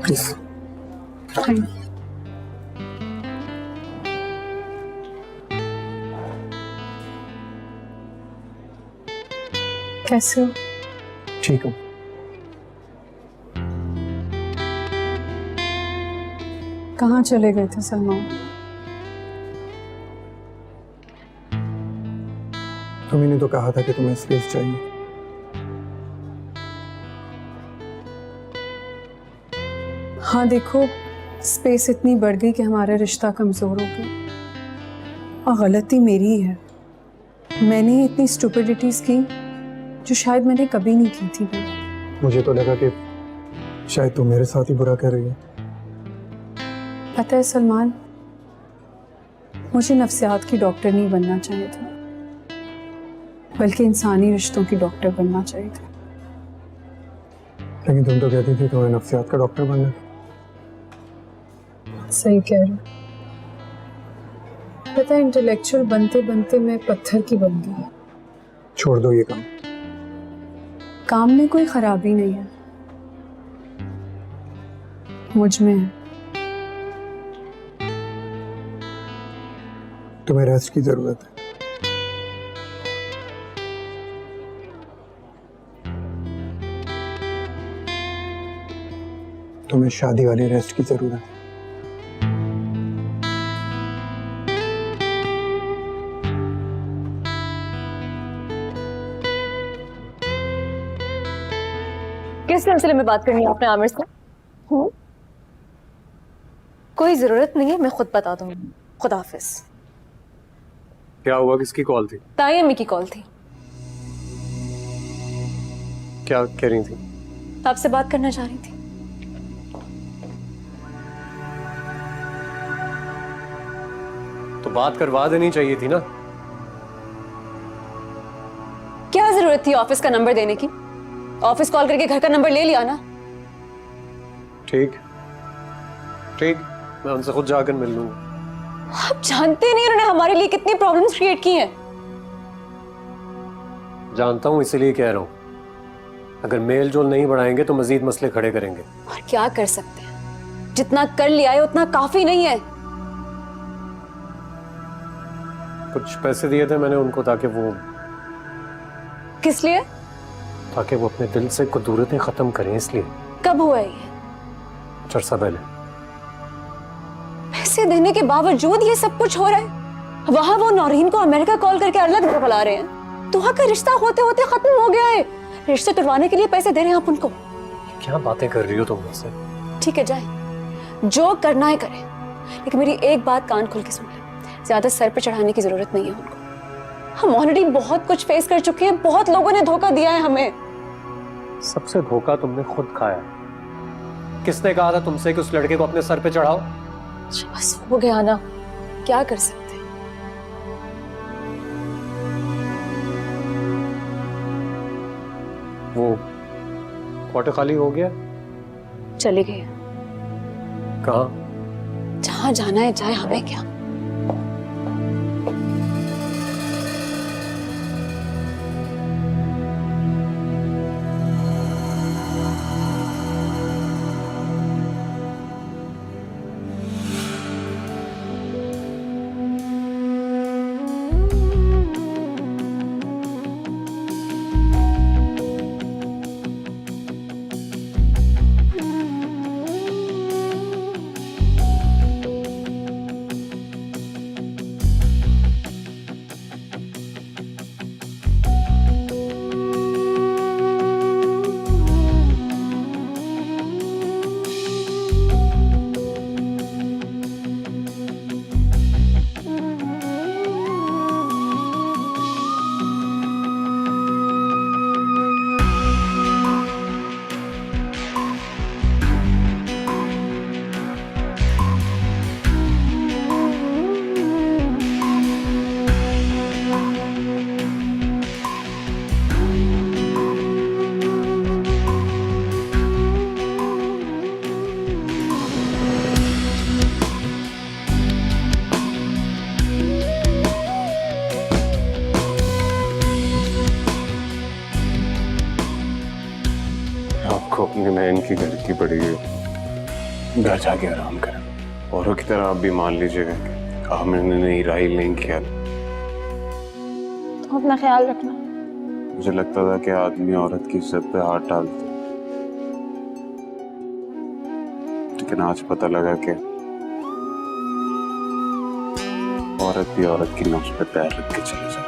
Please. कैसे हो? ठीक हूँ। कहाँ चले गए थे सलमान? तुम्ही ने तो कहा था कि तुम्हें स्पेस चाहिए। हाँ देखो, स्पेस इतनी बढ़ गई कि हमारा रिश्ता कमजोर हो गया और गलती मेरी ही है। मैंने इतनी स्टूपिडिटीज की जो शायद मैंने कभी नहीं की थी। मुझे तो लगा कि शायद तुम मेरे साथ ही बुरा कर रही हो। पता है सलमान, मुझे नफ्सियात की डॉक्टर नहीं बनना चाहिए था, बल्कि इंसानी रिश्तों की डॉक्टर बनना चाहिए था। लेकिन तुम तो कहती थी तुम्हें नफ्सियात का डॉक्टर बनना। सही कह रही। पता है, इंटेलेक्चुअल बनते बनते मैं पत्थर की बन गई। छोड़ दो ये काम। काम में कोई खराबी नहीं है, मुझ में है। तुम्हें रेस्ट की जरूरत है। तुम्हें शादी वाली रेस्ट की जरूरत है। किस सिलसिले में बात करनी है आपने आमिर से? कोई जरूरत नहीं है, मैं खुद बता दूंगी। खुदा हाफिज। क्या हुआ? किसकी कॉल थी? ताई अम्मी की कॉल थी। क्या कह रही थी? आपसे बात करना चाह रही थी। तो बात करवा देनी चाहिए थी ना। क्या जरूरत थी ऑफिस का नंबर देने की? ऑफिस कॉल करके घर का नंबर ले लिया ना। ठीक ठीक, मैं उनसे खुद जाकर मिल लूंगा। आप जानते नहीं उन्होंने हमारे लिए कितनी प्रॉब्लम्स क्रिएट की हैं। जानता हूं, इसीलिए कह रहा हूं। अगर मेल जोल नहीं बढ़ाएंगे तो मजीद मसले खड़े करेंगे। और क्या कर सकते हैं? जितना कर लिया है उतना काफी नहीं है। कुछ पैसे दिए थे मैंने उनको, ताकि वो किस लिए? ताकि वो अपने दिल से कुदूरतें खत्म करें, इसलिए। कब हुआ ये? कुछ अर्सा पहले। पैसे देने के बावजूद ये सब कुछ हो रहा है। वहां वो नौरीन को अमेरिका कॉल करके अलग बुला रहे हैं। तो वहां का रिश्ता होते होते खत्म हो गया है। रिश्ते तुड़वाने के लिए पैसे दे रहे हैं आप उनको। क्या बातें कर रही हो तुम मुझसे? ठीक है, जाए, जो करना है करें, लेकिन मेरी एक बात कान खोल के सुन ले। ज्यादा सर पे चढ़ाने की जरूरत नहीं है उनको। हम ऑलरेडी बहुत कुछ फेस कर चुके हैं। बहुत लोगों ने धोखा दिया है हमें। सबसे धोखा तुमने खुद खाया। किसने कहा था तुमसे कि उस लड़के को अपने सर पे चढ़ाओ? बस हो गया ना, क्या कर सकते। वो क्वार्टर खाली हो गया? चले गए। कहाँ? जहां जाना है जाए, हमें क्या। अपनी बहन की घर की पड़ी है, घर जाके आराम करें। औरों की तरह आप भी मान लीजिएगा कि आमिर ने नहीं, राहिल नहीं किया। तुम अपना ख्याल रखना। मुझे लगता था कि आदमी औरत की इज्जत पे हाथ डालते, लेकिन आज पता लगा कि औरत भी औरत की नब्ज पे पैर रख के चली जाती।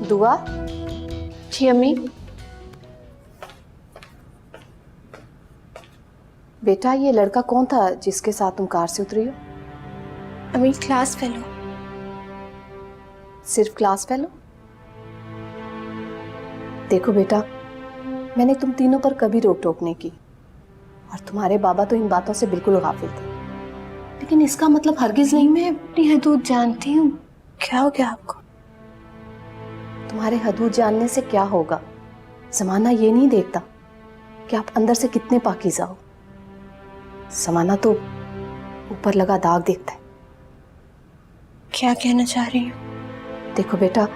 दुआ। जी अम्मी। बेटा ये लड़का कौन था जिसके साथ तुम कार से उतरी हो? अम्मी क्लास फेलो। सिर्फ क्लास फेलो? देखो बेटा, मैंने तुम तीनों पर कभी रोक टोक नहीं की और तुम्हारे बाबा तो इन बातों से बिल्कुल गाफिल थे, लेकिन इसका मतलब हरगिज नहीं मैं अपनी हदूद जानती हूँ। क्या हो गया आपको? तुम्हारे हदूद जानने से क्या होगा? ज़माना ये नहीं देखता कि आप अंदर से कितने पाकीज़ा हो। ज़माना तो ऊपर लगा दाग देखता है। क्या कहना चाह रही हूँ? देखो बेटा,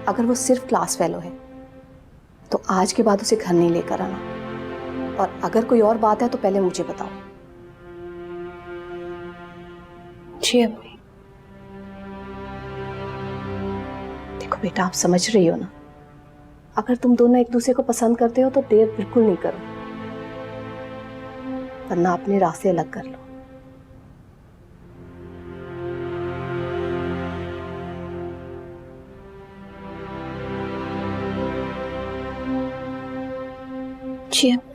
अगर वो सिर्फ क्लास फेलो है तो आज के बाद उसे घर नहीं लेकर आना, और अगर कोई और बात है तो पहले मुझे बताओ। जी अम्मी। देखो बेटा, आप समझ रही हो ना, अगर तुम दोनों एक दूसरे को पसंद करते हो तो देर बिल्कुल नहीं करो, वरना अपने रास्ते अलग कर लो। जी अम्मी।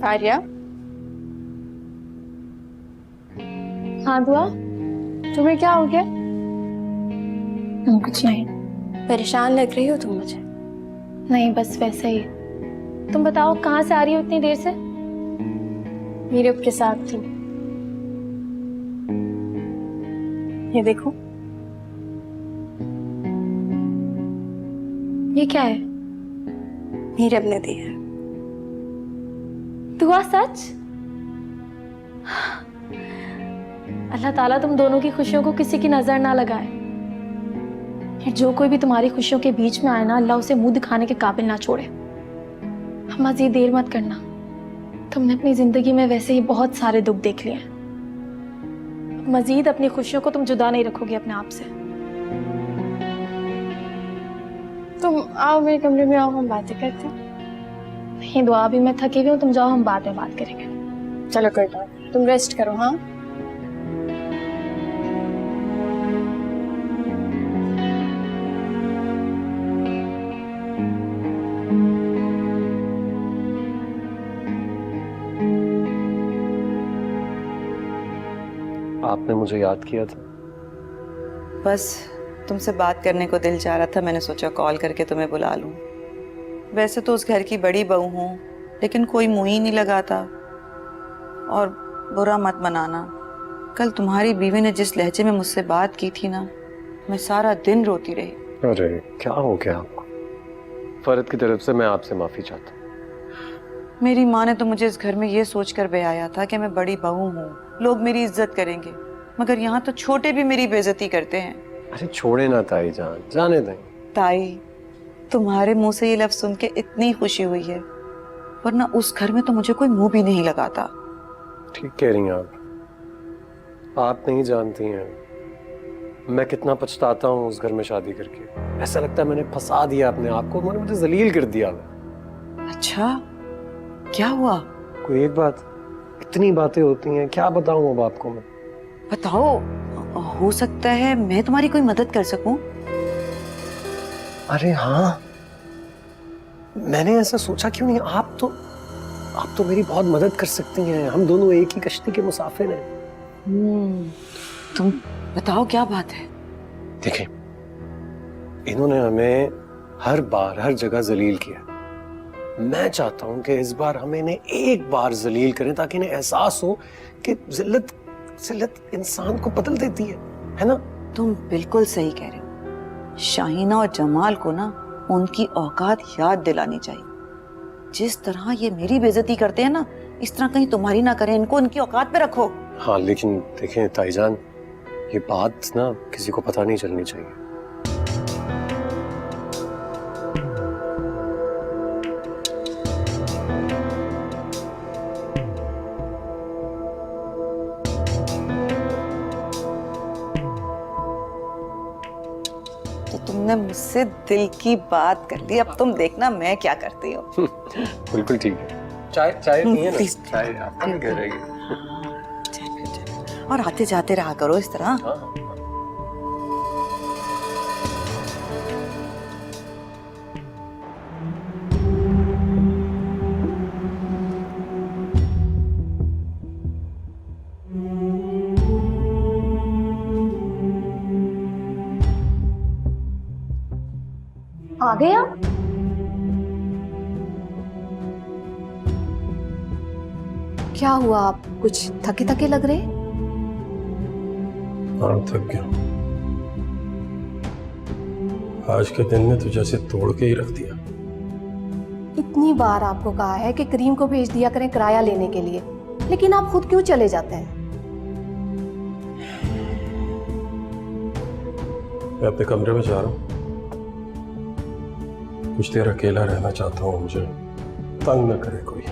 आर्या। हाँ दुआ, तुम्हें क्या हो गया? कुछ नहीं। परेशान लग रही हो तुम मुझे। नहीं, बस वैसे ही। तुम बताओ कहाँ से आ रही हो इतनी देर से? मीरब के साथ थी। ये देखो, ये क्या है? मीरब ने दी है। दुआ सच? अल्लाह ताला तुम दोनों की खुशियों को किसी की नजर ना लगाए। जो कोई भी तुम्हारी खुशियों के बीच में आए ना, अल्लाह उसे मुंह दिखाने के काबिल ना छोड़े। मजीद देर मत करना। तुमने अपनी जिंदगी में वैसे ही बहुत सारे दुख देख लिए हैं। मजीद अपनी खुशियों को तुम जुदा नहीं रखोगे अपने आप से। तुम आओ मेरे कमरे में, आओ हम बातें करते हैं। नहीं दुआ, अभी मैं थकी हुई हूँ, तुम जाओ, हम बाद में बात करेंगे। चलो करता हूँ, तुम रेस्ट करो। हाँ आपने मुझे याद किया था? बस तुमसे बात करने को दिल चाह रहा था, मैंने सोचा कॉल करके तुम्हें बुला लूं। वैसे तो उस घर की बड़ी बहू हूँ, लेकिन कोई मुंह ही नहीं लगाता। और बुरा मत मनाना, कल तुम्हारी बीवी ने जिस लहजे में मुझसे बात की थी ना, मैं सारा दिन रोती रही। अरे क्या हो गया आपको? फरद की तरफ से मैं आपसे माफी चाहता हूँ। मेरी माँ ने तो मुझे इस घर में ये सोचकर ब्याया था कि मैं बड़ी बहू हूँ, लोग मेरी इज्जत करेंगे, मगर यहाँ तो छोटे भी मेरी बेइज्जती करते हैं। अरे छोड़े ना ताई जान, जाने दें। ताई, तुम्हारे मुंह से ये लफ्ज सुन के इतनी खुशी हुई है, वरना उस घर में तो मुझे कोई मुंह भी नहीं लगाता। ठीक कह रही हैं आप नहीं जानती हैं मैं कितना पछताता हूँ उस घर में शादी करके। ऐसा लगता है मैंने फंसा दिया अपने आप को, उन्होंने मुझे जलील कर दिया। अच्छा क्या हुआ? कोई एक बात, इतनी बातें होती हैं, क्या बताऊं अब आपको मैं? बताओ, हो सकता है मैं तुम्हारी कोई मदद कर सकूं। अरे हाँ, मैंने ऐसा सोचा क्यों नहीं। आप तो मेरी बहुत मदद कर सकती हैं, हम दोनों एक ही कश्ती के मुसाफिर हैं। तुम बताओ क्या बात है? देखें, इन्होंने हमें हर बार हर जगह जलील किया। मैं चाहता हूं कि इस बार हम इन्हें एक बार जलील करें ताकि इन्हें एहसास हो कि जिल्लत इंसान को बदल देती है ना? तुम बिल्कुल सही कह रहे हो। शाहीना और जमाल को ना उनकी औकात याद दिलानी चाहिए। जिस तरह ये मेरी बेइज्जती करते हैं ना, इस तरह कहीं तुम्हारी ना करें। इनको उनकी औकात पे रखो। हाँ, लेकिन देखें ताईजान, ये बात ना किसी को पता नहीं चलनी चाहिए। तो तुमने मुझसे दिल की बात कर ली, अब तुम देखना मैं क्या करती हूँ। बिल्कुल ठीक है। चाय पिए ना? चाय आपको क्या रहेगी? और आते जाते रहा करो इस तरह। आ गए आप? क्या हुआ, आप कुछ थके थके लग रहे? हाँ, थक गया। आज के दिन ने तो जैसे तोड़ के ही रख दिया। इतनी बार आपको कहा है कि करीम को भेज दिया करें किराया लेने के लिए, लेकिन आप खुद क्यों चले जाते हैं? मैं अपने कमरे में जा रहा हूँ। कुछ देर अकेला रहना चाहता हूँ, मुझे तंग न करे कोई।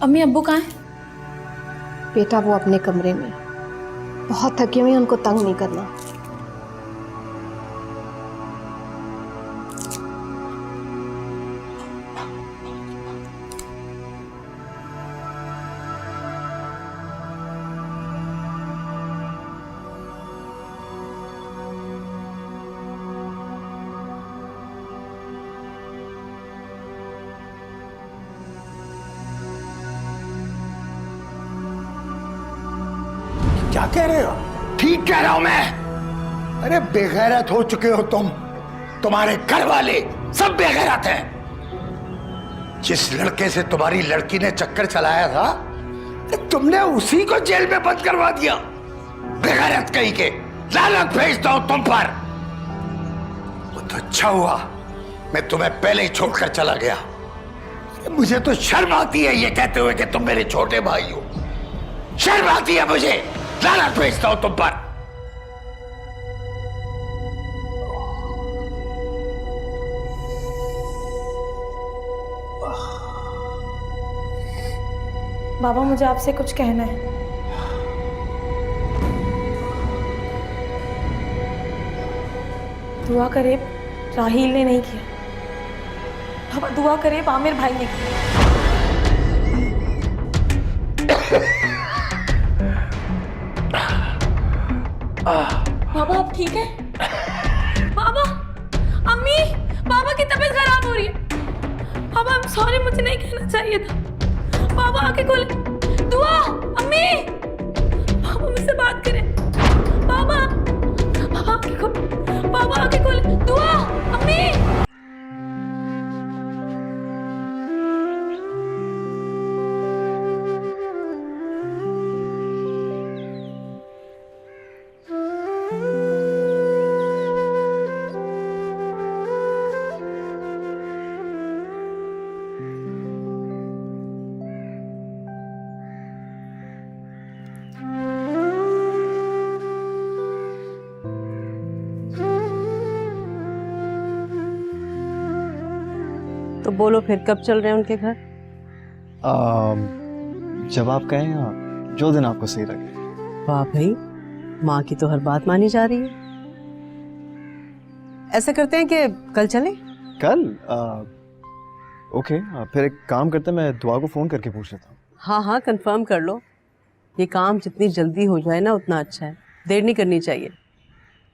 अम्मी अब्बू कहाँ हैं? बेटा वो अपने कमरे में, बहुत थके हुए हैं, उनको तंग नहीं करना। क्या कह रहे हो? ठीक कह रहा हूं मैं। अरे बेगैरत हो चुके हो तुम। तुम्हारे घर वाले सब बेगैरत हैं। जिस लड़के से तुम्हारी लड़की ने चक्कर चलाया था, तुमने उसी को जेल में बंद करवा दिया। बेगैरत कहीं के, लानत भेजता हूं तुम पर। वो तो अच्छा हुआ मैं तुम्हें पहले ही छोड़कर चला गया। मुझे तो शर्म आती है ये कहते हुए कि तुम मेरे छोटे भाई हो। शर्म आती है मुझे, लानत भेजता हूं तुम पर। बाबा मुझे आपसे कुछ कहना है। दुआ करे राहील ने नहीं किया, बाबा दुआ करे आमिर भाई ने किया। बाबा आप ठीक है? बाबा, अम्मी, बाबा की तबीयत खराब हो रही है। बाबा I'm sorry, मुझे नहीं कहना चाहिए था। बाबा आके खोले, दुआ, अम्मी, बाबा मुझसे बात करें। बाबा, बाबा आके खोले, बाबा आके खोले, दुआ, अम्मी। तो बोलो फिर कब चल रहे हैं उनके घर? जब आप कहें जो दिन आपको सही लगे। वाह भाई, माँ की तो हर बात मानी जा रही है। ऐसा करते हैं कि कल चलें? कल? ओके, फिर एक काम करते हैं, मैं दुआ को फ़ोन करके पूछ लेता हूँ। हाँ हाँ, कंफर्म कर लो। ये काम जितनी जल्दी हो जाए ना उतना अच्छा है, देर नहीं करनी चाहिए।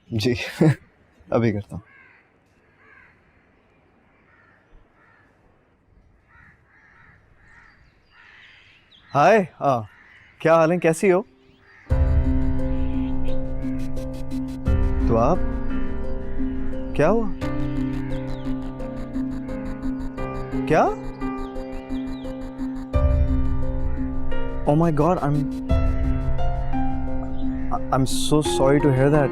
जी अभी करता हूँ। हाय, क्या हाल है, कैसी हो? तो आप क्या हुआ? क्या? Oh my God, I'm so sorry to hear that.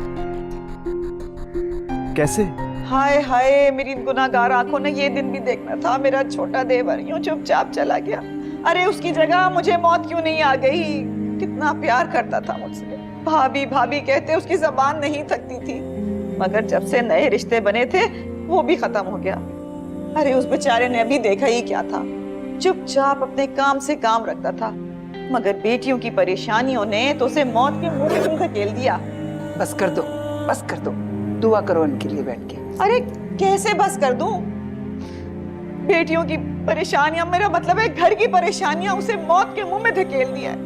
कैसे? हाय हाय, मेरी गुनाहगार आंखों ने ये दिन भी देखना था। मेरा छोटा देवर यूं चुपचाप चला गया। अरे उसकी जगह मुझे मौत क्यों नहीं आ गई? कितना प्यार करता था मुझसे, भाभी भाभी कहते उसकी जबान नहीं थकती थी। मगर जब से नए रिश्ते बने थे वो भी खत्म हो गया। अरे उस बेचारे ने अभी देखा ही क्या था, चुपचाप अपने काम से काम रखता था। मगर बेटियों की परेशानियों ने तो उसे मौत के मुंह में धकेल दिया। बस कर दो, बस कर दो, दुआ करो उनके लिए बैठ के। अरे कैसे बस कर दूं? बेटियों की परेशानियां, मेरा मतलब है घर की परेशानियां, उसे मौत के मुंह में धकेल दिया है।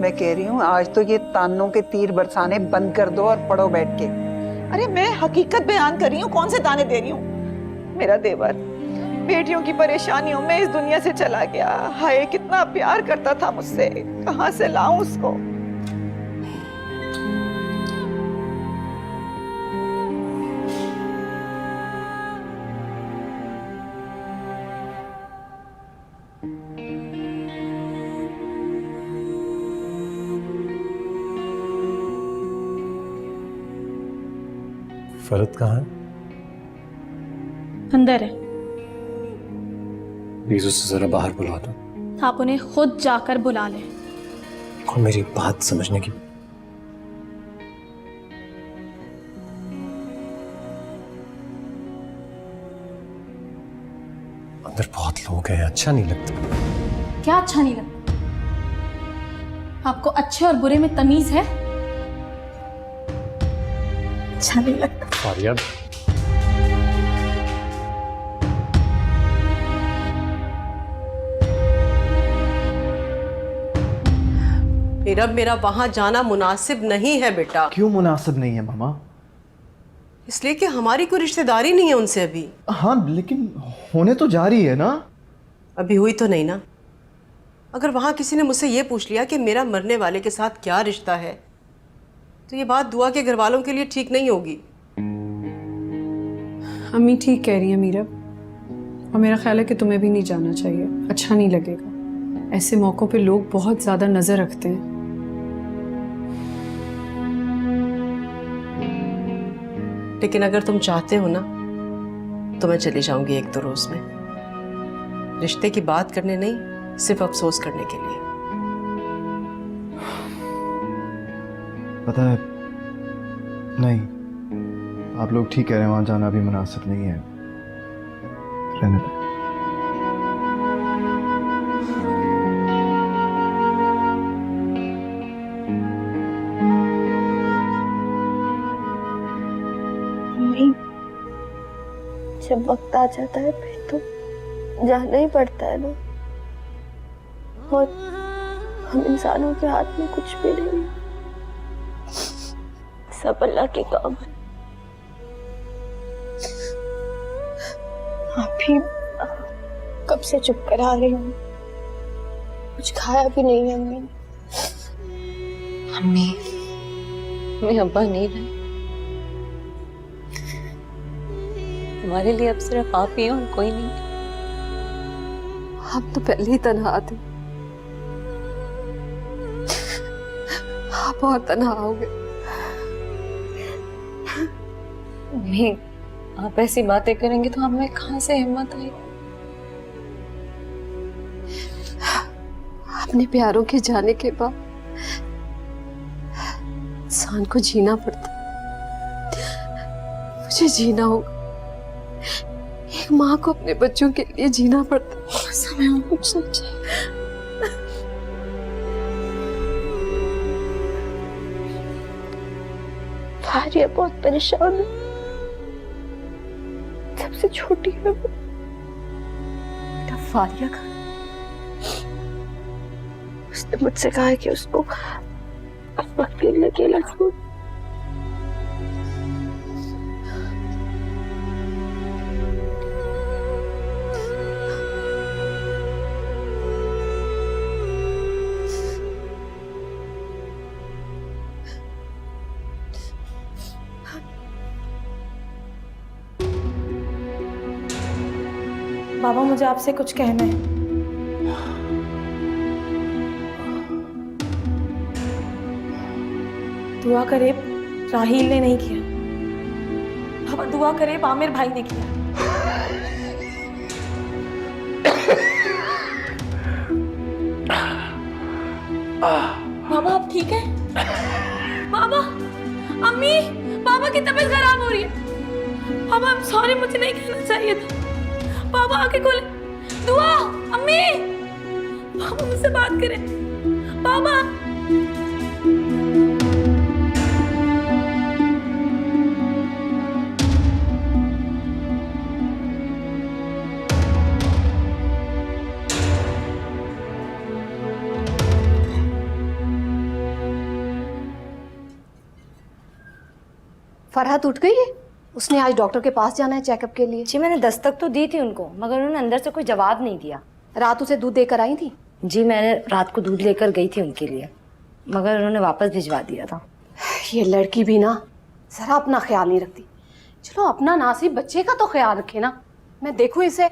मैं कह रही हूँ आज तो ये तानों के तीर बरसाने बंद कर दो और पढ़ो बैठ के। अरे मैं हकीकत बयान कर रही हूँ, कौन से ताने दे रही हूँ। मेरा देवर बेटियों की परेशानियों में इस दुनिया से चला गया। हाय कितना प्यार करता था मुझसे, कहाँ से लाऊं उसको। फरद कहाँ है? अंदर है। प्लीज उसे जरा बाहर बुला दो। आप उन्हें खुद जाकर बुला लें। और मेरी बात समझने की। अंदर बहुत लोग हैं, अच्छा नहीं लगता। क्या अच्छा नहीं लगता? आपको अच्छे और बुरे में तमीज है? अच्छा नहीं लगता। फारिया, मेरा वहां जाना मुनासिब नहीं है बेटा। क्यों मुनासिब नहीं है मामा? इसलिए कि हमारी कोई रिश्तेदारी नहीं है उनसे अभी। हाँ लेकिन होने तो जा रही है ना। अभी हुई तो नहीं ना। अगर वहां किसी ने मुझसे ये पूछ लिया कि मेरा मरने वाले के साथ क्या रिश्ता है, तो ये बात दुआ के घर वालों के लिए ठीक नहीं होगी। अम्मी ठीक कह रही है मीरब, और मेरा ख्याल है कि तुम्हें भी नहीं जाना चाहिए, अच्छा नहीं लगेगा। ऐसे मौक़ों पे लोग बहुत ज़्यादा नज़र रखते हैं। लेकिन अगर तुम चाहते हो ना तो मैं चली जाऊंगी 1-2 रोज में, रिश्ते की बात करने नहीं, सिर्फ अफसोस करने के लिए। पता है, नहीं, आप लोग ठीक कह रहे हैं, वहां जाना भी मुनासिब नहीं है, रहने दो। जब वक्त आ जाता है फिर तो जाना ही पड़ता है ना, और हम इंसानों के हाथ में कुछ भी नहीं, सब अल्लाह के काम है। आप भी कब से चुप कर आ रही हूँ, कुछ खाया भी नहीं है अम्मी ने। अम्मी अब्बा नहीं रहे, हमारे लिए अब सिर्फ आप ही हैं और कोई नहीं। आप तो पहले ही तन्हा थे, आप और तन्हा हो गए। अम्मी, आप ऐसी बातें करेंगे तो हमें कहाँ से हिम्मत आएगी? अपने प्यारों के जाने के बाद इंसान को जीना पड़ता, मुझे जीना होगा, एक कि माँ को अपने बच्चों के लिए जीना पड़ता है। समय कुछ सोचे। फारिया बहुत परेशान है, सबसे छोटी है वो। फारिया का उसने मुझसे कहा है कि उसको अब वक्त के लिए अकेला छोड़। बाबा मुझे आपसे कुछ कहना है। दुआ करे राहील ने नहीं किया, बाबा दुआ करे आमिर भाई ने किया। बाबा आप ठीक है? बाबा, अम्मी, बाबा की तबीयत खराब हो रही है। बाबा I'm sorry, मुझे नहीं कहना चाहिए था। बाबा आके खोले। दुआ, अम्मी, बाबा मुझसे बात करें। बाबा फरहत उठ गई है? उसने आज डॉक्टर के पास जाना है चेकअप के लिए। जी मैंने दस्तक तो दी थी उनको, मगर उन्होंने अंदर से कोई जवाब नहीं दिया। रात उसे दूध देकर आई थी? जी मैंने रात को दूध लेकर गई थी उनके लिए, मगर उन्होंने वापस भिजवा दिया था। ये लड़की भी ना जरा अपना ख्याल नहीं रखती। चलो अपना नासिब बच्चे का तो ख्याल रखे ना। मैं देखूं इसे।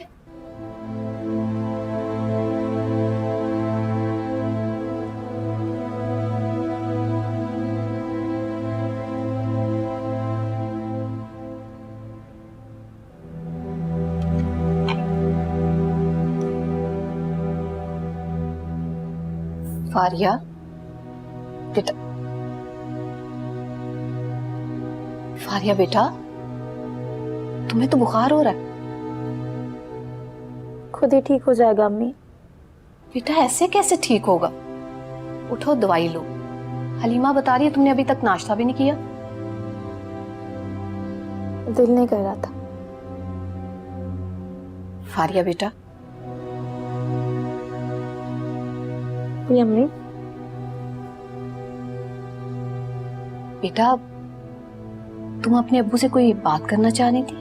फारिया बेटा, फारिया बेटा, तुम्हें तो बुखार हो रहा है। खुद ही ठीक हो जाएगा अम्मी। बेटा ऐसे कैसे ठीक होगा? उठो दवाई लो। हलीमा बता रही है तुमने अभी तक नाश्ता भी नहीं किया। दिल नहीं कर रहा था। फारिया बेटा। जी अम्मी। बेटा तुम अपने अब्बू से कोई बात करना चाह रही थी?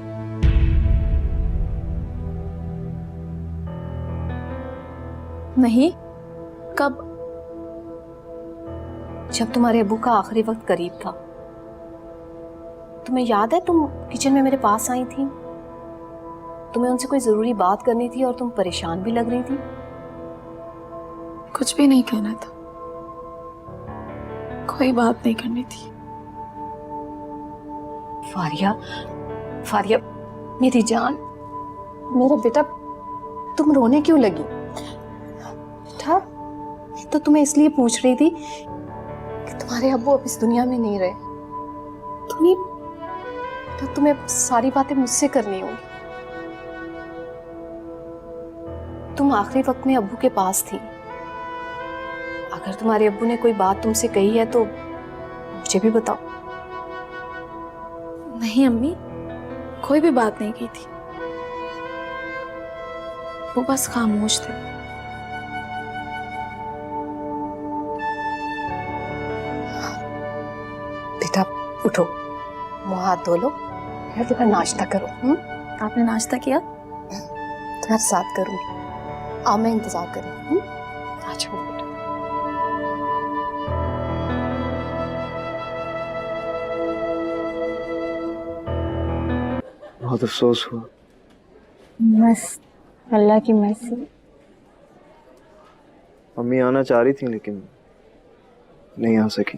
नहीं, कब? जब तुम्हारे अब्बू का आखिरी वक्त करीब था। तुम्हें याद है तुम किचन में मेरे पास आई थी? तुम्हें उनसे कोई जरूरी बात करनी थी और तुम परेशान भी लग रही थी। कुछ भी नहीं कहना था, कोई बात नहीं करनी थी। फारिया, फारिया मेरी जान, मेरा बेटा, तुम रोने क्यों लगी? बेटा तो तुम्हें इसलिए पूछ रही थी कि तुम्हारे अब्बू अब इस दुनिया में नहीं रहे। तुम्हें सारी बातें मुझसे करनी होगी। तुम आखिरी वक्त में अब्बू के पास थी। अगर तुम्हारे अब्बू ने कोई बात तुमसे कही है तो मुझे भी बताओ। नहीं अम्मी, कोई भी बात नहीं की थी, वो बस खामोश थे। बेटा उठो, मुंह हाथ धो लो, फिर तुम्हें नाश्ता करो। आपने नाश्ता किया? तुम्हारे साथ करूंगी। आओ मैं इंतजार करूँ। आज बेटा बहुत अफसोस हुआ। बस अल्लाह की मर्जी। मम्मी आना चाह रही थी लेकिन नहीं आ सकी।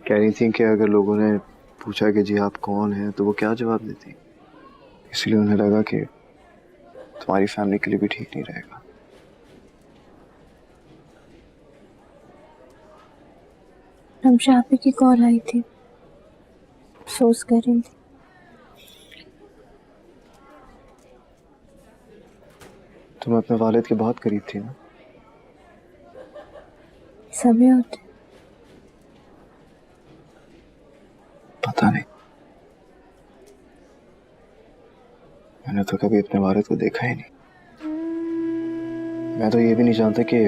कह रही थी कि अगर लोगों ने पूछा कि जी आप कौन हैं तो वो क्या जवाब देती, इसलिए उन्हें लगा कि तुम्हारी फैमिली के लिए भी ठीक नहीं रहेगा। रमशापी की कॉल आई थी, अफसोस कर रही थी। तुम अपने वालिद के बहुत करीब थी ना? सभी होते। पता नहीं, मैंने तो कभी अपने वालिद को देखा ही नहीं। मैं तो ये भी नहीं जानता कि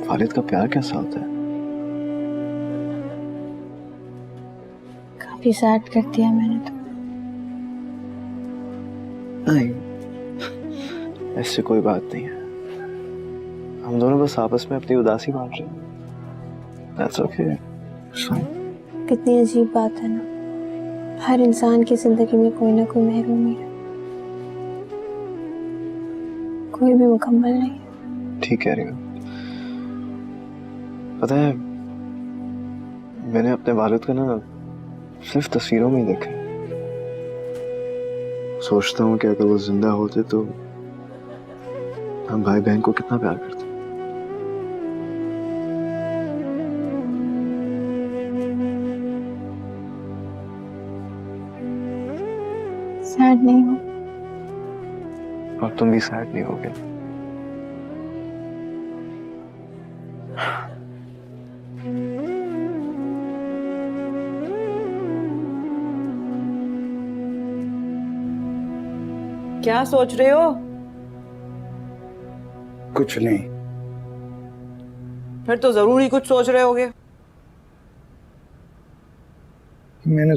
वालिद का प्यार कैसा होता है। काफी सैड कर दिया मैंने तो। नहीं, ऐसी कोई बात नहीं है। हम दोनों बस आपस में अपनी उदासी बांट रहे हैं। That's okay. It's fine. कितनी अजीब बात है ना, हर इंसान की जिंदगी में कोई ना कोई महरूमी है, कोई भी मुकम्मल नहीं है। ठीक कह रही हो। पता है, मैंने अपने वालिद को ना सिर्फ तस्वीरों में ही देखा है। सोचता हूँ कि अगर वो जिंदा होते तो हम भाई बहन को कितना प्यार करते। सैड नहीं हो? और तुम भी सैड नहीं होगे। क्या सोच रहे हो? कुछ नहीं। फिर तो जरूर ही कुछ सोच रहे होगे। मैंने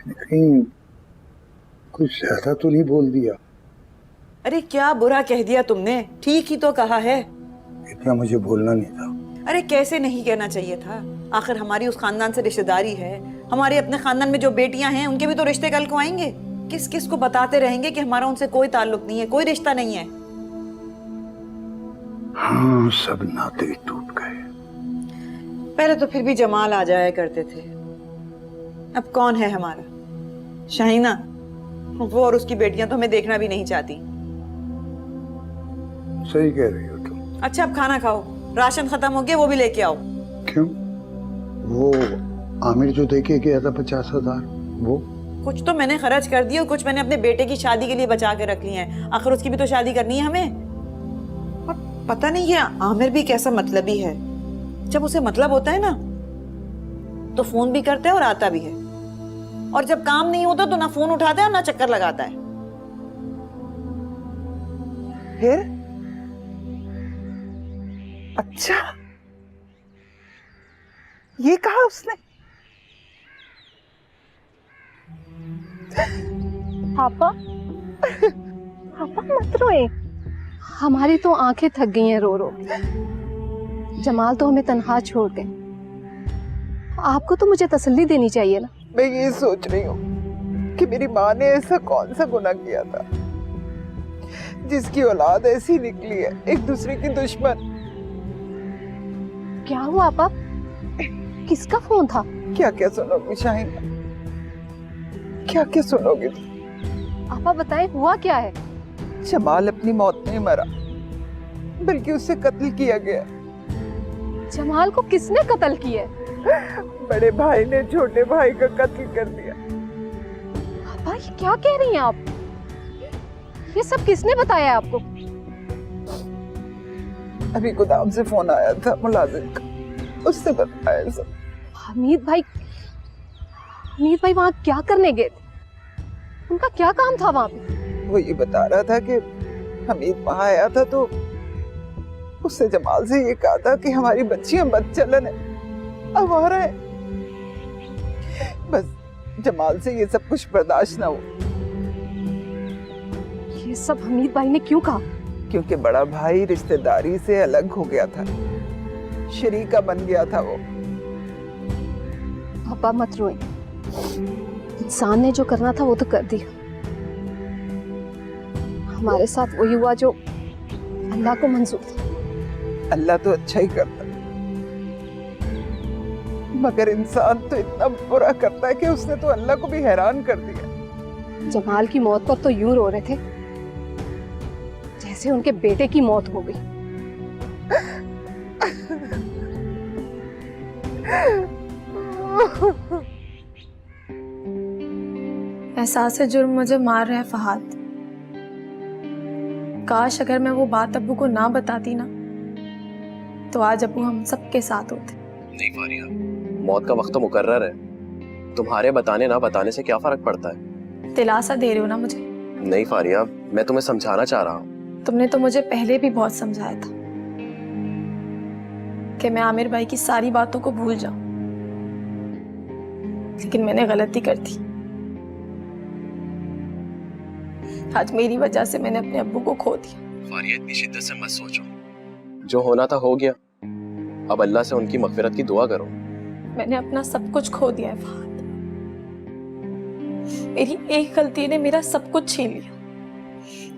कहीं कुछ ज्यादा तो नहीं बोल दिया? अरे क्या बुरा कह दिया तुमने? ठीक ही तो कहा है। इतना मुझे बोलना नहीं था। अरे कैसे नहीं कहना चाहिए था? आखिर हमारी उस खानदान से रिश्तेदारी है। हमारे अपने खानदान में जो बेटियां हैं उनके भी तो रिश्ते कल को आएंगे। किस किस को बताते रहेंगे कि हमारा उनसे कोई ताल्लुक नहीं है, कोई रिश्ता नहीं है। हाँ, सब नाते टूट गए। पहले तो फिर भी जमाल आ जाया करते थे। अब कौन है हमारा? शाहीना, वो और उसकी बेटियां तो हमें देखना भी नहीं चाहती। सही कह रही हो तुम। अच्छा अब खाना खाओ, राशन खत्म हो गया, वो भी लेके आओ। क्यों? वो आमिर जो देके गया था 50,000, वो कुछ तो मैंने खर्च कर दिया और कुछ मैंने अपने बेटे की शादी के लिए बचा के रख ली है। आखिर उसकी भी तो शादी करनी है हमें। और पता नहीं ये आमिर भी कैसा मतलबी है। जब उसे मतलब होता है ना तो फोन भी करता है और आता भी है, और जब काम नहीं होता तो ना फोन उठाता है और ना चक्कर लगाता है। फिर अच्छा, ये कहा उसने? पापा, पापा मत रोए। हमारी तो आंखें थक गई हैं रो रो। जमाल तो हमें तन्हा छोड़ गए। आपको तो मुझे तसल्ली देनी चाहिए ना। मैं ये सोच रही हूँ कि मेरी माँ ने ऐसा कौन सा गुनाह किया था जिसकी औलाद ऐसी निकली है, एक दूसरे की दुश्मन। क्या हुआ पापा? किसका फोन था? क्या क्या सुनोगी शाहीन, क्या क्या सुनोगी? पापा बताएं हुआ क्या है? जमाल अपनी मौत नहीं मरा, बल्कि उससे कत्ल किया गया। जमाल को किसने कत्ल किया? बड़े भाई ने छोटे भाई का कत्ल कर दिया। पापा ये क्या कह रही हैं आप? ये सब किसने बताया आपको? अभी गोदाम से फोन आया था मुलाजिम का, उससे बताया सब। हमीद भाई वहाँ क्या करने गए थे? उनका क्या काम था वहाँ पे? वो ये बता रहा था कि हमीद वहाँ आया था तो उससे जमाल से ये कहा था कि हमारी बच्चियां बदचलन है, अब आ रहा है। बस जमाल से ये सब कुछ बर्दाश्त ना हो। ये सब हमीद भाई ने क्यों कहा? क्योंकि बड़ा भाई रिश्तेदारी से अलग हो गया था, शरीका बन गया था वो। पापा मत रोएं, इंसान ने जो करना था वो तो कर दिया। हमारे साथ वही हुआ जो अल्लाह को मंजूर था। अल्लाह तो अच्छा ही करता, मगर इंसान तो इतना बुरा करता है कि उसने तो अल्लाह को भी हैरान कर दिया। जमाल की मौत पर तो यूं रो रहे थे जैसे उनके बेटे की मौत हो गई। एहसास जुर्म मुझे मार रहा है फहाद। काश अगर मैं वो बात अब्बू को ना बताती ना, तो आज अब्बू हम सबके साथ होते। नहीं फारिया, मौत का वक्त तो मुकर्रर है। तुम्हारे बताने ना बताने से क्या फर्क पड़ता है? दिलासा दे रहे हो ना मुझे? नहीं फारिया, मैं तुम्हें समझाना चाह रहा हूँ। तुमने तो मुझे पहले भी बहुत समझाया था कि मैं आमिर भाई की सारी बातों को भूल जाऊं, लेकिन मैंने गलती कर दी। आज मेरी वजह से मैंने अपने अब्बू को खो दिया। फारिया, इतनी शिद्दत से मत सोचो। जो होना था हो गया। अब अल्लाह से उनकी मगफिरत की दुआ करो। मैंने अपना सब कुछ खो दिया है फहद। मेरी एक गलती ने मेरा सब कुछ छीन लिया।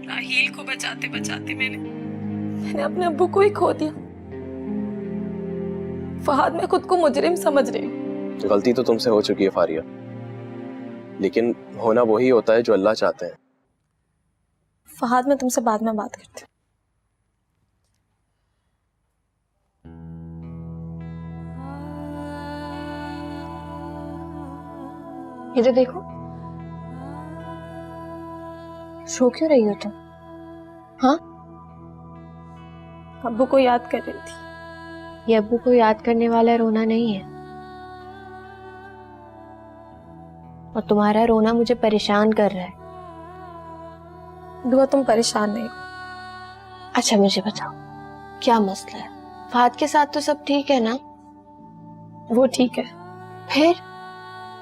राहील को बचाते बचाते मैंने अपने अब्बू को ही खो दिया। फहद, मैं खुद को मुजरिम समझ रही हूँ। गलती तो तुमसे हो चुकी है फारिया, लेकिन होना वही होता है जो अल्लाह चाहते हैं। फहद, मैं तुमसे बाद में बात करती हूँ। इधर देखो, सो क्यों रही हो तुम? हाँ, अब्बू को याद कर रही थी। ये अब्बू को याद करने वाला रोना नहीं है, और तुम्हारा रोना मुझे परेशान कर रहा है। दुआ, तुम परेशान नहीं हो। अच्छा मुझे बताओ, क्या मसला है? फहद के साथ तो सब ठीक है ना? वो ठीक है, फिर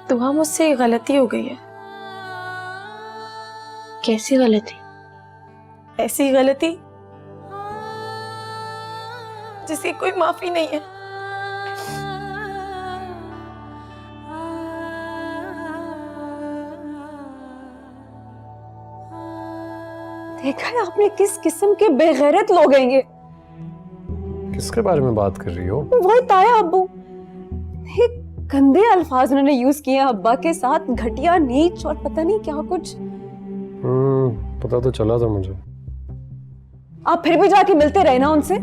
दुआ मुझसे गलती हो गई है। कैसी गलती? ऐसी गलती जिसकी कोई माफी नहीं है। देखा है आपने किस किस्म के बेगैरत लोग हैं ये? किसके बारे में बात कर रही हो? वही ताया अब्बू। ये गंदे अल्फाज उन्होंने यूज किए अब्बा के साथ, घटिया, नीच और पता नहीं क्या कुछ। पता तो चला था मुझे। आप फिर भी जाके मिलते रहे ना उनसे?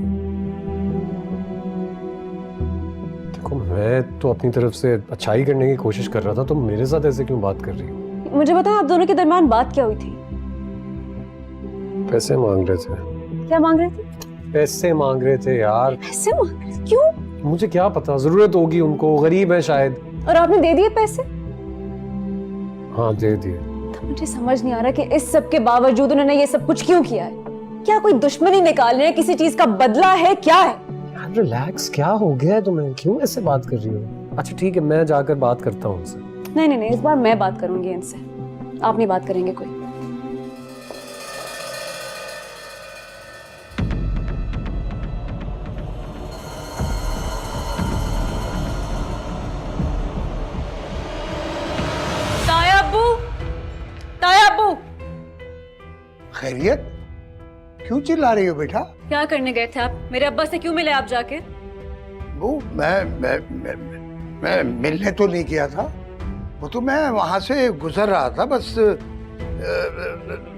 देखो, मैं तो अपनी तरफ से अच्छाई करने की कोशिश कर रहा था, तुम मेरे साथ ऐसे क्यों बात कर रही हो? मुझे बताएं, आप दोनों के दरमियान बात क्या हुई थी? पैसे मांग रहे थे। क्या मांग रहे थे? पैसे मांग रहे थे यार। पैसे मांग रहे थे? क्यों? मुझे क्या पता, जरूरत होगी उनको, गरीब है शायद। और आपने दे दिए पैसे? हाँ, दे दिए। तो मुझे समझ नहीं आ रहा कि इस सब के बावजूद उन्होंने ये सब कुछ क्यों किया है। क्या कोई दुश्मनी निकाल रहे हैं, किसी चीज का बदला है, क्या है? रिलैक्स, क्या हो गया है तुम्हें? क्यों ऐसे बात कर रही हो? अच्छा ठीक है, मैं जाकर बात करता हूँ उनसे। नहीं नहीं नहीं, इस बार मैं बात करूंगी इनसे, आप नहीं बात करेंगे कोई। खैरियत? क्यों चिल्ला रही हो बेटा? क्या करने गए थे आप? मेरे अब्बा से क्यों मिले आप जाके? वो मैं मिलने तो नहीं गया था, वो तो मैं वहां से गुजर रहा था, बस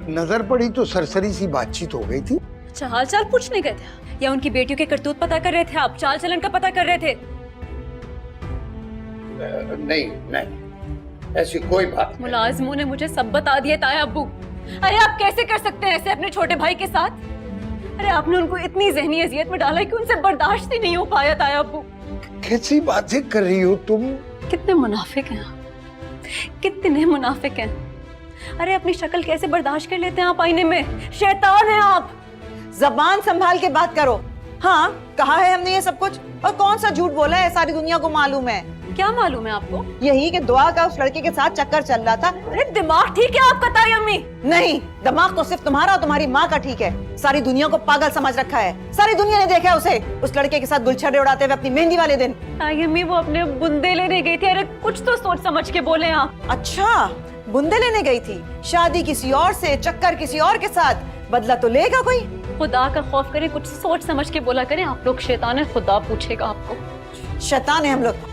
नजर पड़ी तो सरसरी सी बातचीत हो गई थी। अच्छा, हाल चाल पूछने गए थे या उनकी बेटियों के करतूत पता कर रहे थे आप? चाल चलन का पता कर रहे थे? नहीं, ऐसी कोई बात। मुलाजिमों ने मुझे सब बता दिया ताया अब्बू। अरे आप कैसे कर सकते हैं ऐसे अपने छोटे भाई के साथ? अरे आपने उनको इतनी जहनी अजियत में डाला कि उनसे बर्दाश्त ही नहीं हो पाया ताया अब्बू। कैसी बातें कर रही हो तुम? कितने मुनाफिक हैं आप, कितने मुनाफिक हैं। अरे अपनी शक्ल कैसे बर्दाश्त कर लेते हैं आप आईने में? शैतान हैं आप। जबान संभाल के बात करो। हाँ, कहा है हमने ये सब कुछ, और कौन सा झूठ बोला है, सारी दुनिया को मालूम है। क्या मालूम है आपको? यही कि दुआ का उस लड़के के साथ चक्कर चल रहा था। अरे दिमाग ठीक है आपका ताया अम्मी? नहीं, दिमाग तो सिर्फ तुम्हारा और तुम्हारी माँ का ठीक है। सारी दुनिया को पागल समझ रखा है। सारी दुनिया ने देखा उसे उस लड़के के साथ गुलछर्रे उड़ाते हुए अपनी मेहंदी वाले दिन। ताया अम्मी, वो अपने बुंदे लेने गई थी। अरे कुछ तो सोच समझ के बोले आप। अच्छा, बुंदे लेने गई थी? शादी किसी और से, चक्कर किसी और के साथ, बदला तो लेगा कोई। खुदा का खौफ करें, कुछ सोच समझ के बोला करें। आप लोग शैतान है, खुदा पूछेगा आपको। शैतान है हम लोग।